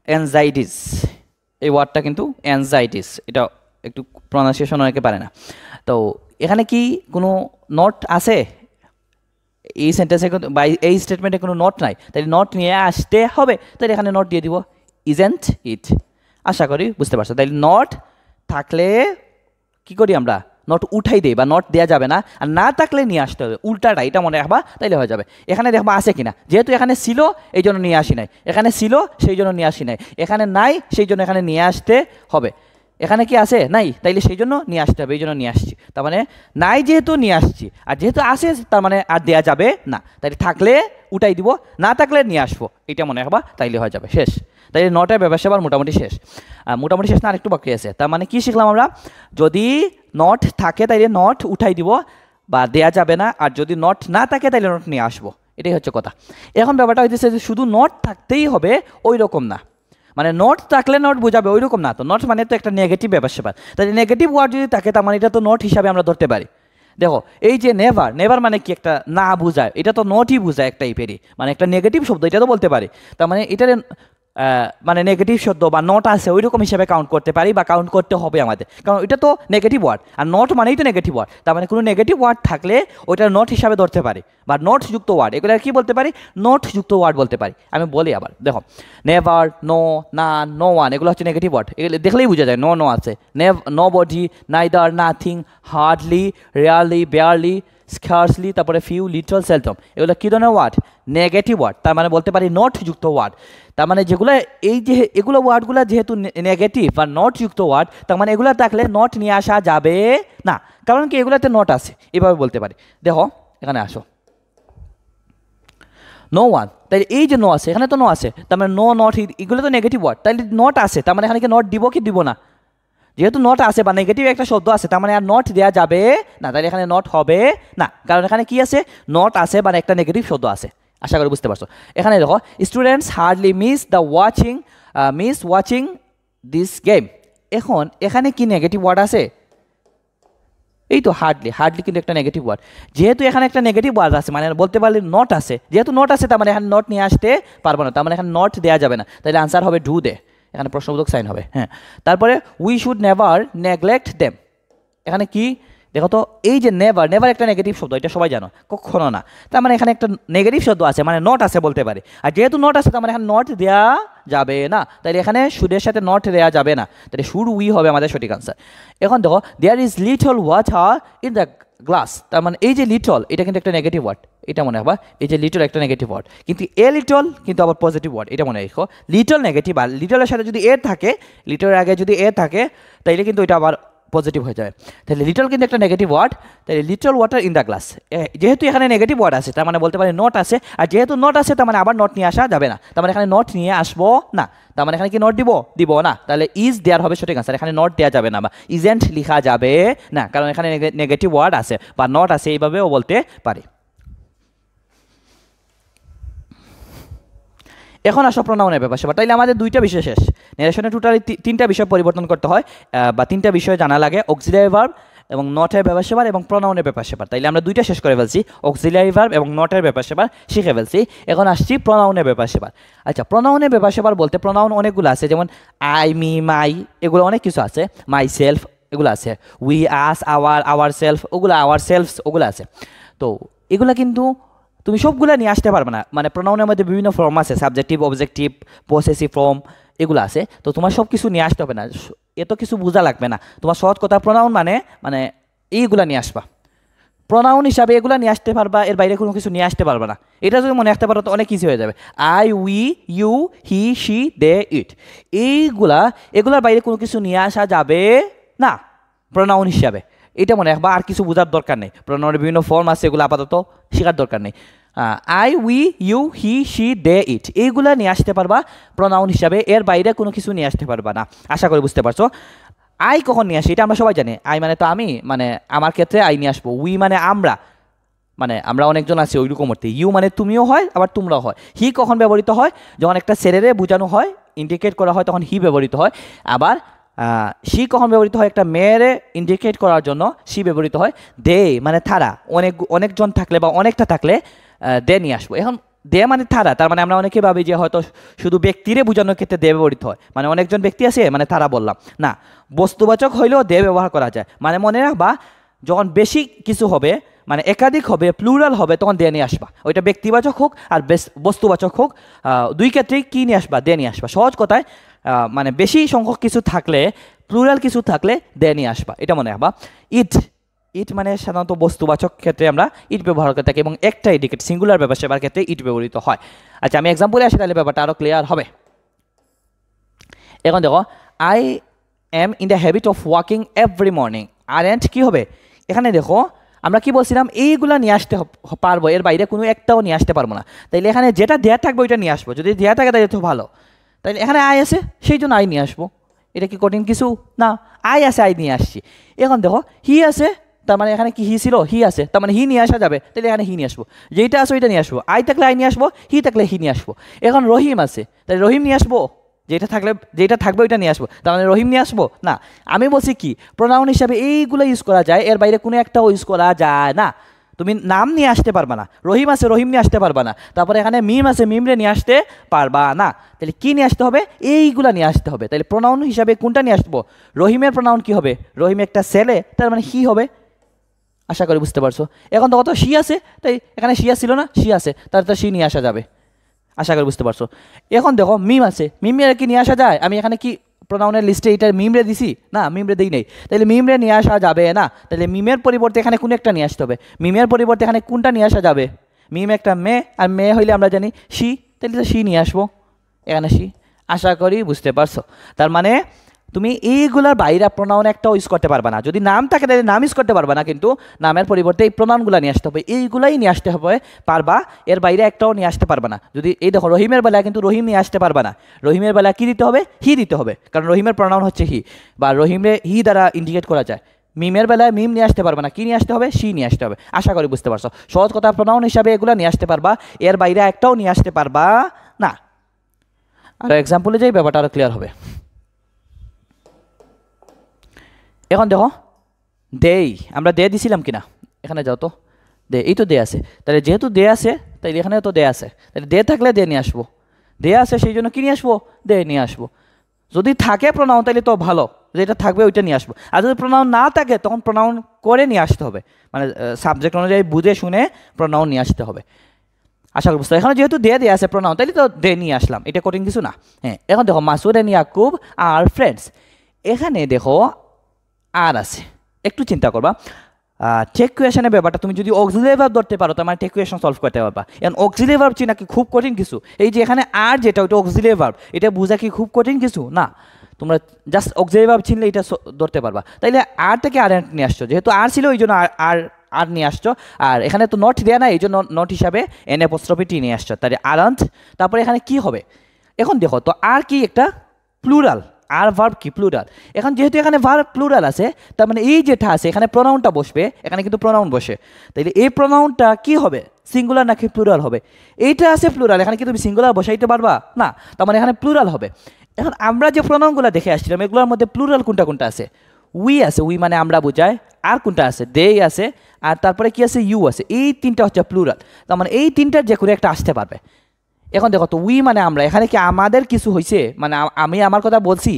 anxieties. এই ওয়ার্ডটা কিন্তু অ্যাংজাইটিস, এটা একটু প্রনাউন্সিয়েশন অনেকে পারে না। তো এখানে কি কোনো নট আছে? এই সেন্টেন্সে বা এই স্টেটমেন্টে কোনো নট নাই, তাহলে নট নিয়ে আসতে হবে। তাহলে এখানে নট দিয়ে দিব, ইজেন্ট ইট। আশা করি বুঝতে পারছো। তাহলে নট থাকলে কি করি আমরা? নট উঠাই দেই, বা নট দেওয়া যাবে না, আর না থাকলে নিয়ে আসতে হবে, উল্টাটা। এটা মনে রাখবা, তাইলে হয়ে যাবে। এখানে দেখবা আছে কিনা, যেহেতু এখানে ছিল এই জন্য নিয়ে আসি নাই, এখানে ছিল সেই জন্য নিয়ে আসি নাই, এখানে নাই সেই জন্য এখানে নিয়ে আসতে হবে। এখানে কি আছে? নাই, তাইলে সেই জন্য নিয়ে আসতে হবে, এই জন্য নিয়ে আসছি। তার মানে নাই যেহেতু নিয়ে আসছি, আর যেহেতু আসে তার মানে আর দেওয়া যাবে না, তাইলে থাকলে উঠাই দিব, না থাকলে নিয়ে আসবো, এটা মনে রাখবা, তাইলে হয়ে যাবে, শেষ। তাইলে নটের ব্যবসা আবার মোটামুটি শেষ। মোটামুটি শেষ না, আরেকটু বাকি আছে। তার মানে কি শিখলাম আমরা? যদি নট থাকে তাইলে নট উঠাই দিব, বা দেয়া যাবে না, আর যদি নট না থাকে তাহলে নট নিয়ে আসবো, এটাই হচ্ছে কথা। এখন ব্যাপারটা হইতেছে যে শুধু নট থাকতেই হবে ওই রকম না, মানে নট থাকলে নট বোঝাবে ওই রকম না, তো নট মানে তো একটা নেগেটিভ ব্যাপার স্যাপার, তাহলে নেগেটিভ ওয়ার্ড যদি থাকে তার মানে এটা তো নট হিসাবে আমরা ধরতে পারি। দেখো এই যে নেভার, নেভার মানে কি একটা না বোঝায়, এটা তো নটই বোঝায় এক টাইপেরই, মানে একটা নেগেটিভ শব্দ, এটা তো বলতে পারি। তার মানে এটার মানে নেগেটিভ শব্দ বা নট আছে ওই রকম হিসাবে কাউন্ট করতে পারি বা কাউন্ট করতে হবে আমাদের, কারণ এটা তো নেগেটিভ ওয়ার্ড, আর নট মানেই তো নেগেটিভ ওয়ার্ড, তার মানে কোনো নেগেটিভ ওয়ার্ড থাকলে ওইটা নট হিসাবে ধরতে পারি, বা নট যুক্ত ওয়ার্ড, এগুলো কি বলতে পারি, নট যুক্ত ওয়ার্ড বলতে পারি। আমি বলি আবার, দেখো নেভার, নো, না, নো ওয়ান, এগুলো হচ্ছে নেগেটিভ ওয়ার্ড, এগুলো দেখলেই বোঝা যায় নো আছে, nobody, neither, nothing, hardly, rarely, barely, scarcely, তারপরে ফিউ, লিটল, সেলডম, এগুলো কী ধরনের ওয়ার্ড, নেগেটিভ ওয়ার্ড, তার মানে বলতে পারি নট যুক্ত ওয়ার্ড। তার মানে যেগুলো এই যে এগুলো ওয়ার্ডগুলো যেহেতু নেগেটিভ বা নট যুক্ত ওয়ার্ড, তার মানে এগুলো থাকলে নট নিয়ে আসা যাবে না, কারণ কি এগুলোতে নট আছে, এভাবে বলতে পারি। দেখো এখানে আসো, নো ওয়ান, তাই এই যে নো আছে, এখানে তো নো আছে, তার মানে নো, নট, এগুলো তো নেগেটিভ ওয়ার্ড, তাহলে নট আছে, তার মানে এখানে কি নট দিব কি দিব না, যেহেতু নট আছে বা নেগেটিভ একটা শব্দ আছে, তার মানে আর নট দেওয়া যাবে না, তাহলে এখানে নট হবে না, কারণ এখানে কি আছে, নট আছে মানে একটা নেগেটিভ শব্দ আছে। আশা করি বুঝতে পারছো। এখানে দেখো students hardly miss watching this game, এখন এখানে কি নেগেটিভ ওয়ার্ড আছে, এই তো হার্ডলি, হার্ডলি কিন্তু একটা নেগেটিভ ওয়ার্ড, যেহেতু এখানে একটা নেগেটিভ ওয়ার্ড আছে মানে বলতে পারলে নট আছে, যেহেতু নট আছে তার মানে এখানে নট নিয়ে আসতে পারবো না, তার মানে এখানে নট দেওয়া যাবে না, তাহলে আনসার হবে ডু দে, এখানে প্রশ্নবোধক সাইন হবে। হ্যাঁ, তারপরে we should never neglect them, এখানে কি দেখো তো, এই যে নেভার, নেভার একটা নেগেটিভ শব্দ, এটা সবাই জানো, কখনো না, তার মানে এখানে একটা নেগেটিভ শব্দ আছে মানে নট আছে বলতে পারি, আর যেহেতু নট আছে তার মানে এখানে নট দেওয়া যাবে না, তাহলে এখানে শুডের সাথে নট দেওয়া যাবে না, তাহলে শুড উই হবে আমাদের সঠিক আনসার। এখন দেখো there is little water in the glass, তার মানে এই যে লিটল এটা কিন্তু একটা নেগেটিভ ওয়ার্ড, এটা মনে রাখবা, এই যে লিটল একটা নেগেটিভ ওয়ার্ড, কিন্তু এ লিটল কিন্তু আবার পজিটিভ ওয়ার্ড, এটা মনে রাখো, লিটল নেগেটিভ, আর লিটলের সাথে যদি এ থাকে, লিটলের আগে যদি এ থাকে তাইলে কিন্তু এটা আবার পজিটিভ হয়ে যাবে, তাহলে লিটল কিন্তু একটা নেগেটিভ ওয়ার্ড, তাহলে little water in the glass, যেহেতু এখানে নেগেটিভ ওয়ার্ড আছে তার মানে বলতে পারি নট আছে, আর যেহেতু নট আছে তার মানে আবার নট নিয়ে আসা যাবে না, তার মানে এখানে নট নিয়ে আসবো না, তার মানে এখানে কি নট দিব না, তাহলে ইজ দেয়ার হবে সঠিক আনসার, এখানে নট দেওয়া যাবে না বা ইজেন্ট লেখা যাবে না, কারণ এখানে নেগেটিভ ওয়ার্ড আছে বা নট আছে, এইভাবেও বলতে পারি। এখন আসো প্রোনাউনের ব্যাপার সেবা, তাইলে আমাদের দুইটা বিষয় শেষ, নেরেশনে টোটালি তিনটা বিষয় পরিবর্তন করতে হয় বা তিনটা বিষয় জানা লাগে, অক্সিলিয়ারি ভার্ব এবং নটের ব্যাপার সেবার এবং প্রোনাউনের ব্যাপার সেবার, তাইলে আমরা দুইটা শেষ করে ফেলছি, অক্সিলিয়ারি ভার্ব এবং নটের ব্যাপার সেবার শিখে ফেলছি, এখন আসছি প্রোনাউনের ব্যাপার সেবার। আচ্ছা, প্রোনাউনের ব্যাপার সেবার বলতে প্রোনাউন অনেকগুলো আছে, যেমন আই, মি, মাই, এগুলো অনেক কিছু আছে, মাই সেলফ এগুলো আছে, উই, আস, আওয়ার সেলফ, ওগুলো আওয়ার সেলফস ওগুলো আছে, তো এগুলা কিন্তু তুমি সবগুলো নিয়ে আসতে পারবে না, মানে প্রোনাউনের মধ্যে বিভিন্ন ফর্ম আছে, সাবজেক্টিভ, অবজেক্টিভ, পসেসিভ ফর্ম, এগুলো আছে, তো তোমার সব কিছু নিয়ে আসতে হবে না, এত কিছু বোঝা লাগবে না, তোমার সহজ কথা প্রোনাউন মানে এইগুলা নিয়ে আসবা, প্রোনাউন হিসাবে এগুলো নিয়ে আসতে পারবা, এর বাইরে কোনো কিছু নিয়ে আসতে পারবে না, এটা যদি মনে রাখতে পারো তো অনেক কিছু হয়ে যাবে, I, we, you, he, she, they, it, এগুলার বাইরে কোনো কিছু নিয়ে আসা যাবে না প্রোনাউন হিসাবে, এটা মনে রাখবা, আর কিছু বোঝার দরকার নেই, প্রোনাউনের বিভিন্ন ফর্ম আছে, এগুলো আপাতত শেখার দরকার নেই, I, we, you, he, she, they, it, এইগুলা নিয়ে আসতে পারবা প্রোনাউন হিসাবে, এর বাইরে কোনো কিছু নিয়ে আসতে পারবা না, আশা করি বুঝতে পারছো। আই কখন নিয়ে আসি এটা আমরা সবাই জানি, আই মানে তো আমি, মানে আমার ক্ষেত্রে আই নিয়ে আসবো, উই মানে আমরা, মানে আমরা অনেকজন আছি ওই রকম অর্থে, ইউ মানে তুমিও হয় আবার তোমরাও হয়, হি কখন ব্যবহৃত হয়, যখন একটা ছেলেরে বোঝানো হয়, ইন্ডিকেট করা হয়, তখন হি ব্যবহৃত হয়, আবার শি কখন ব্যবহৃত হয়, একটা মেয়েরে ইন্ডিকেট করার জন্য শি ব্যবহৃত হয়, দে মানে তারা, অনেকজন থাকলে বা অনেকটা থাকলে দে নিয়ে আসবো। এখন দে মানে তারা, তার মানে আমরা অনেকে ভাবি যে হয়তো শুধু ব্যক্তিরে বোঝানোর ক্ষেত্রে দে ব্যবহৃত হয়, মানে অনেকজন ব্যক্তি আছে মানে তারা বললাম না, বস্তুবাচক হইলেও দে ব্যবহার করা যায়, মানে মনে রাখবা যখন বেশি কিছু হবে মানে একাধিক হবে, প্লুরাল হবে, তখন দে নিয়ে আসবা, ওইটা ব্যক্তিবাচক হোক আর বস্তুবাচক হোক, দুই ক্ষেত্রেই কী নিয়ে আসবা, দে নিয়ে আসবা, সহজ কথায় মানে বেশি সংখ্যক কিছু থাকলে, প্লুরাল কিছু থাকলে দে নিয়ে আসবা, এটা মনে রাখবা। ইট মানে সাধারণত বস্তুবাচক ক্ষেত্রে আমরা ইট ব্যবহার করে থাকি, এবং একটা ইন্ডিকেট সিঙ্গুলার ব্যাপার সেবার ক্ষেত্রে ইট ব্যবহৃত হয়। আচ্ছা, আমি এক্সাম্পলে আসি তাহলে ব্যাপারটা আরও ক্লিয়ার হবে। এখন দেখো, I am in the habit of walking every morning, আর এন্ড কী হবে, এখানে দেখো আমরা কি বলছিলাম, এইগুলা নিয়ে আসতে পারবো, এর বাইরে কোনো একটাও নিয়ে আসতে পারবো না, তাইলে এখানে যেটা দেয়া থাকবে ওইটা নিয়ে আসবো, যদি দেয়া থাকে তাহলে তো ভালো, তাইলে এখানে আই আছে সেই জন্য আই নিয়ে আসবো, এটা কি কঠিন কিছু না, আই আছে আই নিয়ে আসছি। এখন দেখো হি আছে তার মানে এখানে কি হি ছিল, হি আছে, তার মানে হি নিয়ে আসা যাবে, তাহলে এখানে হি নিয়ে আসবো, যেটা আছে ওইটা নিয়ে আসবো, আই থাকলে আই নিয়ে আসবো, হি থাকলে হি নিয়ে আসবো। এখন রহিম আছে, তাহলে রহিম নিয়ে আসবো, যেটা থাকবে ওইটা নিয়ে আসবো, তার মানে রহিম নিয়ে আসবো না। আমি বলছি কি প্রোনাউন হিসাবে এইগুলো ইউজ করা যায়, এর বাইরে কোনো একটাও ইউজ করা যায় না। তুমি নাম নিয়ে আসতে পারবা না, রহিম আছে রহিম নিয়ে আসতে পারবা না, তারপরে এখানে মিম আছে মিমরে নিয়ে আসতে পারবা না। তাহলে কি নিয়ে আসতে হবে, এইগুলা নিয়ে আসতে হবে। তাহলে প্রোনাউন হিসাবে কোনটা নিয়ে আসবো, রহিমের প্রোনাউন কি হবে, রহিম একটা ছেলে, তার মানে হি হবে। আশা করি বুঝতে পারছো। এখন দেখো তো শি আছে, তাই এখানে শি ছিল না, শি আছে, তার তো শি নিয়ে আসা যাবে। আশা করি বুঝতে পারছো। এখন দেখো মিম আছে, মিমরে কি নিয়ে আসা যায়, আমি এখানে কি প্রোনাউনের লিস্টে এটা মিমরে দিছি না, মিমরে দিই নেই, তাহলে মিমরে নিয়ে আসা যাবে না। তাহলে মিমের পরিবর্তে এখানে কোন একটা নিয়ে আসতে হবে, মিমের পরিবর্তে এখানে কোনটা নিয়ে আসা যাবে, মিম একটা মেয়ে, আর মেয়ে হইলে আমরা জানি শি, তাহলে তো শি নিয়ে আসবো, এখানে শি। আশা করি বুঝতে পারছো। তার মানে তুমি এইগুলার বাইরে প্রোনাউন একটাও ইউজ করতে পারবে না। যদি নাম থাকে তাহলে নাম ইউজ করতে পারবে না, কিন্তু নামের পরিবর্তে এই প্রোনাউনগুলো নিয়ে আসতে হবে, এইগুলাই নিয়ে আসতে হবে পারবা, এর বাইরে একটাও নিয়ে আসতে পারবে না। যদি এই দেখো রহিমের বেলায় কিন্তু রহিম নিয়ে আসতে পারবে না, রহিমের বেলায় কী দিতে হবে, হি দিতে হবে, কারণ রহিমের প্রোনাউন হচ্ছে হি, বা রহিমে হি দ্বারা ইন্ডিকেট করা যায়। মিমের বেলায় মিম নিয়ে আসতে পারবে না, কি নিয়ে আসতে হবে, শি নিয়ে আসতে হবে। আশা করি বুঝতে পারছো। সহজ কথা, প্রোনাউন হিসাবে এগুলো নিয়ে আসতে পারবা, এর বাইরে একটাও নিয়ে আসতে পারবা না। আর এক্সাম্পলে যাই ব্যাপারটা আরও ক্লিয়ার হবে। এখন দেখো দেই, আমরা দে দিছিলাম কিনা, এখানে যাও তো, দে, এই তো দে আছে, তাহলে যেহেতু দে আছে তাহলে এখানেও তো দে আছে, তাহলে দে থাকলে দে নিয়ে আসবো, দে আছে সেই জন্য কি নিয়ে আসবো, দে নিয়ে আসবো। যদি থাকে প্রোনাউন তাহলে তো ভালো, যেটা থাকবে ওইটা নিয়ে আসবো, আর যদি প্রোনাউন না থাকে তখন প্রোনাউন করে নিয়ে আসতে হবে, মানে সাবজেক্ট অনুযায়ী বুঝে শুনে প্রোনাউন নিয়ে আসতে হবে। আশা করি বুঝতে, এখানে যেহেতু দে আছে প্রোনাউন, তাহলে তো দে নিয়ে আসলাম, এটা কঠিন কিছু না। হ্যাঁ, এখন দেখো Masud and Yakub are friends, এখানে দেখো আর আছে, একটু চিন্তা করবা। টেক কুয়েশনের ব্যাপারটা তুমি যদি অক্সিলারি ভার্ব ধরতে পারো তার মানে টেক কুয়েশন সলভ করতে পারবা। এখন অক্সিলারি ভার্ব চিনা কি খুব কঠিন কিছু, এই যে এখানে আর যেটা ওইটা অক্সিলারি ভার্ব, এটা বোঝা কি খুব কঠিন কিছু না, তোমরা জাস্ট অক্সিলারি ভার্ব চিনলে এটা ধরতে পারবা। তাইলে আর থেকে আর নিয়ে আসছো, যেহেতু আর ছিল ওই জন্য আর আর নিয়ে আসছো, আর এখানে তো নট দেয়া না এই জন্য নট হিসাবে এন অ্যাপোস্ট্রফি টি নিয়ে আসছো, তাহলে আরান্ট। তারপরে এখানে কি হবে, এখন দেখো তো আর কি একটা প্লুরাল, আর ভার্ব কি প্লুরাল। এখন যেহেতু এখানে ভার্ব প্লুরাল আছে, তার মানে এই যেটা আছে এখানে প্রোনাউনটা বসবে, এখানে কিন্তু প্রোনাউন বসে, তাইলে এই প্রোনাউনটা কি হবে, সিঙ্গুলার নাকি প্লুরাল হবে, এইটা আছে প্লুরাল, এখানে কি তুমি সিঙ্গুলার বসাইতে পারবা না, তার মানে এখানে প্লুরাল হবে। এখন আমরা যে প্রোনাউনগুলো দেখে আসছিলাম এগুলোর মধ্যে প্লুরাল কোনটা কোনটা আছে, উই আছে, উই মানে আমরা বোঝায়, আর কোনটা আছে, দে আছে, আর তারপরে কি আছে, ইউ আছে, এই তিনটা হচ্ছে প্লুরাল, তার মানে এই তিনটার যে কোনো একটা আসতে পারবে। এখন দেখো তো উই মানে আমরা, এখানে কি আমাদের কিছু হয়েছে, মানে আমি আমার কথা বলছি,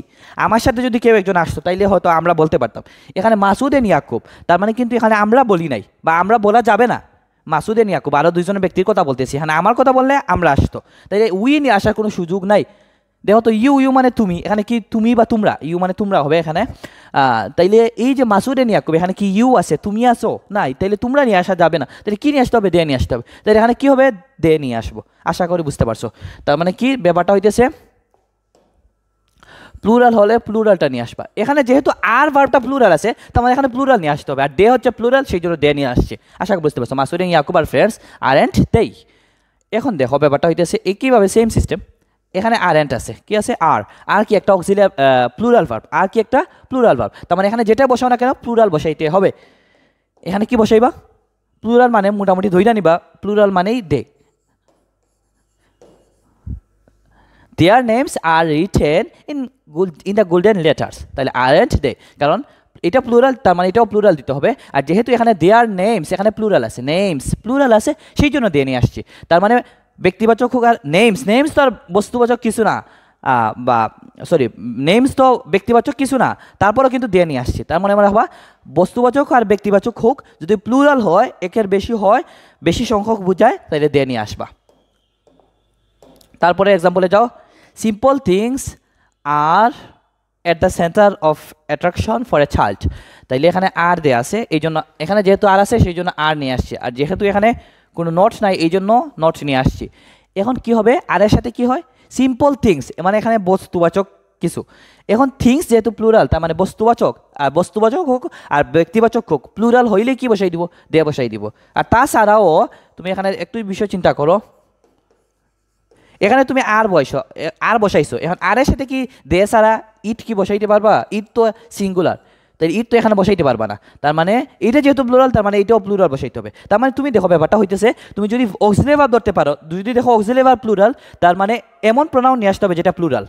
আমার সাথে যদি কেউ একজন আসতো তাইলে হয়তো আমরা বলতে পারতাম। এখানে মাসুদ এন্ড ইয়াকুব, তার মানে কিন্তু এখানে আমরা বলি নাই বা আমরা বলা যাবে না, মাসুদ এন্ড ইয়াকুব আরও দুইজনের ব্যক্তির কথা বলতেছি, এখানে আমার কথা বললে আমরা আসতো, তাইলে উই নিয়ে আসার কোনো সুযোগ নাই। দেখো তো ইউ, ইউ মানে তুমি, এখানে কি তুমি বা তোমরা, ইউ মানে তোমরা হবে এখানে। তাইলে এই যে মাসুদ এন্ড ইয়াকুব, এখানে কি ইউ আছে, তুমি আসো নাই, তাইলে তোমরা নিয়ে আসা যাবে না, তাহলে কি নিয়ে আসতে হবে, দে নিয়ে আসতে হবে, তাহলে এখানে কি হবে, দে নিয়ে আসবো। আশা করি বুঝতে পারছো। তার মানে কি ব্যাপারটা হইতেছে, প্লুরাল হলে প্লুরালটা নিয়ে আসবা, এখানে যেহেতু আর ভার্বটা প্লুরাল আছে তার মানে এখানে প্লুরাল নিয়ে আসতে হবে, আর ডে হচ্ছে প্লুরাল সেই জন্য ডে নিয়ে আসছে। আশা করি বুঝতে পারছো। Masud and Yakub are friends আর এন্ড দেই। এখন দেখো ব্যাপারটা হইতেছে একইভাবে সেম সিস্টেম, এখানে আর এন্ড আছে, কি আছে, আর কি একটা অক্সিলিয়ারি প্লুরাল ভার্ব, আর কি একটা প্লুরাল ভার্ব, তার মানে এখানে যেটা বসাও না কেন প্লুরাল বসাইতে হবে। এখানে কি বসাইবা, প্লুরাল মানে মোটামুটি ধইরা নিবা, প্লুরাল মানেই they. Their names are written in the golden letters, তাহলে আর এন্ড দে, কারণ এটা প্লুরাল তার মানে এটাও প্লুরাল দিতে হবে, আর যেহেতু এখানে দেয়ার নেমস, এখানে প্লুরাল আছে, নেমস প্লুরাল আছে সেই জন্য দিয়ে নিয়ে আসছি। তার মানে ব্যক্তিবাচক হোক আর নেমস, নেমস তো আর বস্তুবাচক কিছু না, বা সরি নেমস তো ব্যক্তিবাচক কিছু না, তারপরেও কিন্তু দিয়ে নিয়ে আসছি, তার মানে আমরা হবা বস্তুবাচক আর ব্যক্তিবাচক হোক, যদি প্লুরাল হয় একের বেশি হয়, বেশি সংখ্যক বোঝায়, তাহলে দিয়ে নিয়ে আসবা। তারপরে এক্সাম্পলে যাও, simple things are at the centre of attraction for a child, তাইলে এখানে আর দেয়া আছে এই জন্য, এখানে যেহেতু আর আছে সেই জন্য আর নিয়ে আসছি, আর যেহেতু এখানে কোনো নোটস নাই এই জন্য নোটস নিয়ে আসছি। এখন কি হবে, আর এর সাথে কি হয়, সিম্পল থিংস মানে এখানে বস্তুবাচক কিছু, এখন থিংস যেহেতু প্লুরাল তার মানে বস্তুবাচক, আর বস্তুবাচক হোক আর ব্যক্তিবাচক হোক প্লুরাল হইলে কি বসাই দিব, দে বসাই দিব। আর তাছাড়াও তুমি এখানে একটু বিষয় চিন্তা করো, এখানে তুমি আর বসাইছো, এখন আরের সাথে কি দে ছাড়া ইট কি বসাইতে পারবা, ইট তো সিঙ্গুলার, তাহলে ইট তো এখানে বসাইতে পারবা না, তার মানে এটা যেহেতু প্লুরাল তার মানে এটাও প্লুরাল বসাইতে হবে। তার মানে তুমি দেখো ব্যাপারটা হইতেছে তুমি যদি অক্সিলারি ভার্ব ধরতে পারো, যদি দেখো অক্সিলারি ভার্ব প্লুরাল তার মানে এমন প্রোনাউন নিয়ে আসতে হবে যেটা প্লুরাল।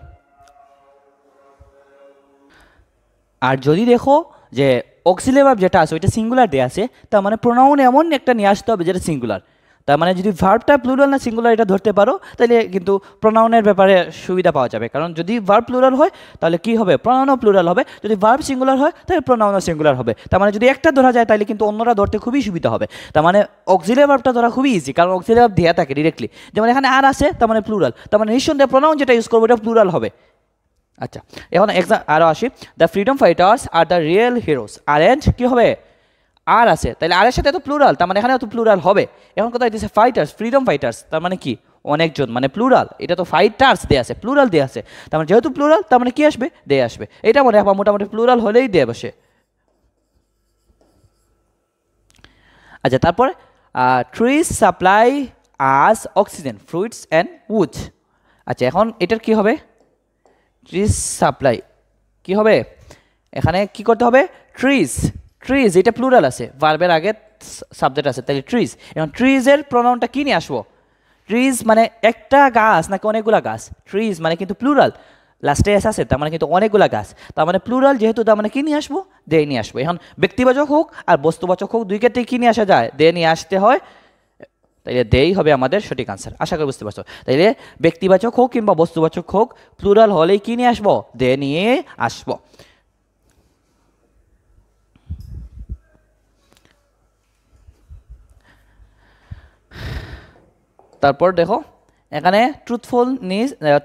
আর যদি দেখো যে অক্সিলারি ভার্ব যেটা আছে ওইটা সিঙ্গুলার দেয়া আছে, তার মানে প্রোনাউন এমন একটা নিয়ে আসতে হবে যেটা সিঙ্গুলার। তার মানে যদি ভার্বটা প্লুরাল না সিঙ্গুলার এটা ধরতে পারো তাহলে কিন্তু প্রোনাউনের ব্যাপারে সুবিধা পাওয়া যাবে। কারণ যদি ভার্ব প্লুরাল হয় তাহলে কি হবে, প্রোনাউনও প্লুরাল হবে। যদি ভার্ব সিঙ্গুলার হয় তাহলে প্রোনাউনও সিঙ্গুলার হবে। তার মানে যদি একটা ধরা যায় তাহলে কিন্তু অন্যরা ধরতে খুবই সুবিধা হবে। তার মানে অক্সিলারি ভার্বটা ধরা খুবই ইজি, কারণ অক্সিলারি ভার্ব দেয়া থাকে ডিরেক্টলি। যেমন এখানে আর আছে তার মানে প্লুরাল, তার মানে নিঃসন্দেহে প্রোনাউন যেটা ইউজ করবো এটা প্লুরাল হবে। আচ্ছা, এখন আরও আসি, the freedom fighters are the real heroes. আর এন্ড কী হবে, আর আছে তাহলে আরের সাথে তো প্লুরাল, তার মানে এখানেও তো প্লুরাল হবে। এখন কথা হইতেছে ফাইটার্স, ফ্রিডম ফাইটার্স তার মানে কি অনেকজন, মানে প্লুরাল। এটা তো ফাইটার্স দেয়া আছে, প্লুরাল দেয়া আছে, তার মানে যেহেতু প্লুরাল তার মানে কি আসবে, দে আসবে। এটা মনে রাখবা, মোটামুটি প্লুরাল হলেই দে বসে। আচ্ছা, তারপর trees supply us oxygen, fruits and Woods. আচ্ছা, এখন এটার কি হবে, ট্রিজ সাপ্লাই কি হবে, এখানে কি করতে হবে, ট্রিজ, ট্রিজ এটা প্লুরাল আছে, ভার্বের আগে সাবজেক্ট আছে, তাহলে ট্রিজ। এখন ট্রিজের প্রোনাউনটা কি নিয়ে আসবো, ট্রিজ মানে একটা গাছ নাকি অনেকগুলা গাছ, ট্রিজ মানে কিন্তু প্লুরাল, লাস্টে এস আছে তার মানে কিন্তু অনেকগুলা গাছ, তার মানে প্লুরাল যেহেতু তার মানে কি নিয়ে আসবো, দে নিয়ে আসবো। এখন ব্যক্তিবাচক হোক আর বস্তুবাচক হোক দুই ক্ষেত্রেই কি নিয়ে আসা যায়, দে নিয়ে আসতে হয়, তাইলে দেই হবে আমাদের সঠিক আনসার। আশা করি বুঝতে পারছো। তাইলে ব্যক্তিবাচক হোক কিংবা বস্তুবাচক হোক প্লুরাল হলেই কি নিয়ে আসবো, দে নিয়ে আসবো। তারপর দেখো এখানে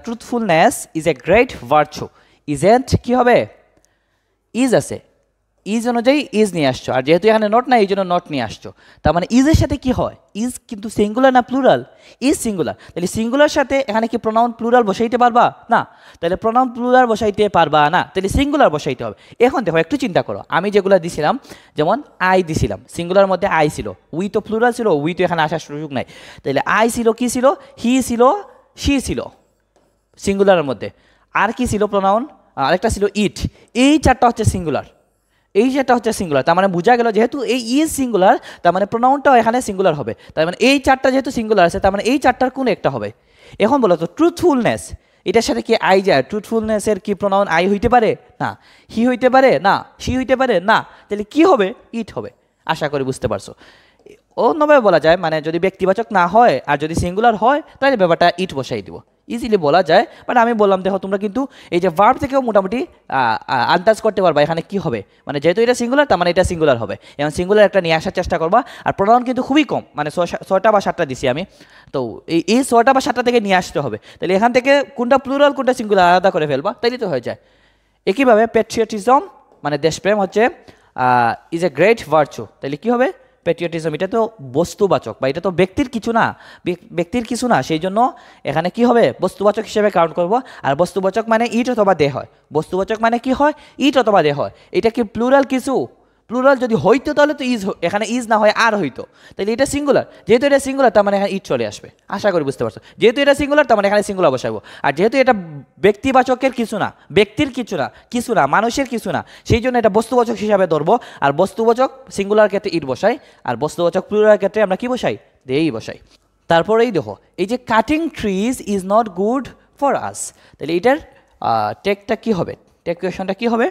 truthfulness is a great virtue, isn't কি হবে, ইজ আছে, ইজ অনুযায়ী ইজ নিয়ে আসছো, আর যেহেতু এখানে নট নাই এই জন্য নট নিয়ে আসছো। তার মানে ইজের সাথে কি হয়, ইজ কিন্তু সিঙ্গুলার না প্লুরাল, ইজ সিঙ্গুলার, তাহলে সিঙ্গুলার সাথে এখানে কি প্রোনাউন প্লুরাল বসাইতে পারবা না, তাহলে প্রোনাউন প্লুরাল বসাইতে পারবা না, তাহলে সিঙ্গুলার বসাইতে হবে। এখন দেখো একটু চিন্তা করো, আমি যেগুলো দিছিলাম যেমন আই দিছিলাম, সিঙ্গুলার মধ্যে আই ছিল, উই তো প্লুরাল ছিল, উই তো এখানে আসার সুযোগ নাই, তাহলে আই ছিল, কি ছিল, হি ছিল, শি ছিল সিঙ্গুলারের মধ্যে, আর কি ছিল প্রোনাউন, আরেকটা ছিল ইট, এই চারটা হচ্ছে সিঙ্গুলার, এই যেটা হচ্ছে সিঙ্গুলার। তার মানে বোঝা গেল যেহেতু এই ইজ সিঙ্গুলার তার মানে প্রোনাউনটাও এখানে সিঙ্গুলার হবে, তার মানে এই চারটা যেহেতু সিঙ্গুলার আছে তার মানে এই চারটার কোন একটা হবে। এখন বলো তো ট্রুথফুলনেস এটার সাথে কি আই যায়, ট্রুথফুলনেসের কি প্রোনাউন আই হইতে পারে না, হি হইতে পারে না, শি হইতে পারে না, তাহলে কি হবে, ইট হবে। আশা করি বুঝতে পারছো। অন্যভাবে বলা যায় মানে যদি ব্যক্তিবাচক না হয় আর যদি সিঙ্গুলার হয় তাহলে ব্যাপারটা ইট বসাই দিব, ইজিলি বলা যায়। বাট আমি বললাম দেখো তোমরা কিন্তু এই যে ভার্ব থেকেও মোটামুটি আন্দাজ করতে পারবা এখানে কি হবে, মানে যেহেতু এটা সিঙ্গুলার তার মানে এটা সিঙ্গুলার হবে, এবং সিঙ্গুলার একটা নিয়ে আসার চেষ্টা করবা। আর প্রোনাউন কিন্তু খুবই কম, মানে 6টা বা 7টা দিছি আমি, তো এই 6টা বা 7টা থেকে নিয়ে আসতে হবে। তাহলে এখান থেকে কোনটা প্লুরাল কোনটা সিঙ্গুলার আলাদা করে ফেলবা, তাইলে তো হয়ে যায়। একইভাবে প্যাট্রিয়টিজম মানে দেশপ্রেম হচ্ছে ইজ এ গ্রেট ভার্চু, তাহলে কি হবে, প্যাট্রিয়টিজম এটা তো বস্তুবাচক বা এটা তো ব্যক্তির কিছু না, ব্যক্তির কিছু না, সেই জন্য এখানে কি হবে, বস্তুবাচক হিসেবে কাউন্ট করব। আর বস্তুবাচক মানে ইট অথবা দে হয়, বস্তুবাচক মানে কি হয়, ইট অথবা দে হয়। এটা কি প্লুরাল কিছু, প্লুরাল যদি হইতো তাহলে তো ইজ, এখানে ইজ না হয় আর হইতো, তাহলে এটা সিঙ্গুলার, যেহেতু এটা সিঙ্গুলার তার মানে এখানে ইট চলে আসবে। আশা করি বুঝতে পারছো, যেহেতু এটা সিঙ্গুলার তার মানে এখানে সিঙ্গুলার বসাবো। আর যেহেতু এটা ব্যক্তিবাচকের কিছু না, ব্যক্তির কিছু না, কিছু না, মানুষের কিছু না, সেই জন্য এটা বস্তুবাচক হিসাবে ধরবো। আর বস্তুবাচক সিঙ্গুলার ক্ষেত্রে ইট বসাই, আর বস্তুবাচক প্লুরাল ক্ষেত্রে আমরা কি বসাই, দেই বসাই। তারপরেই দেখো এই যে cutting trees is not good for us, তাহলে এটার টেকটা কি হবে, টেক কোয়েশনটা কি হবে।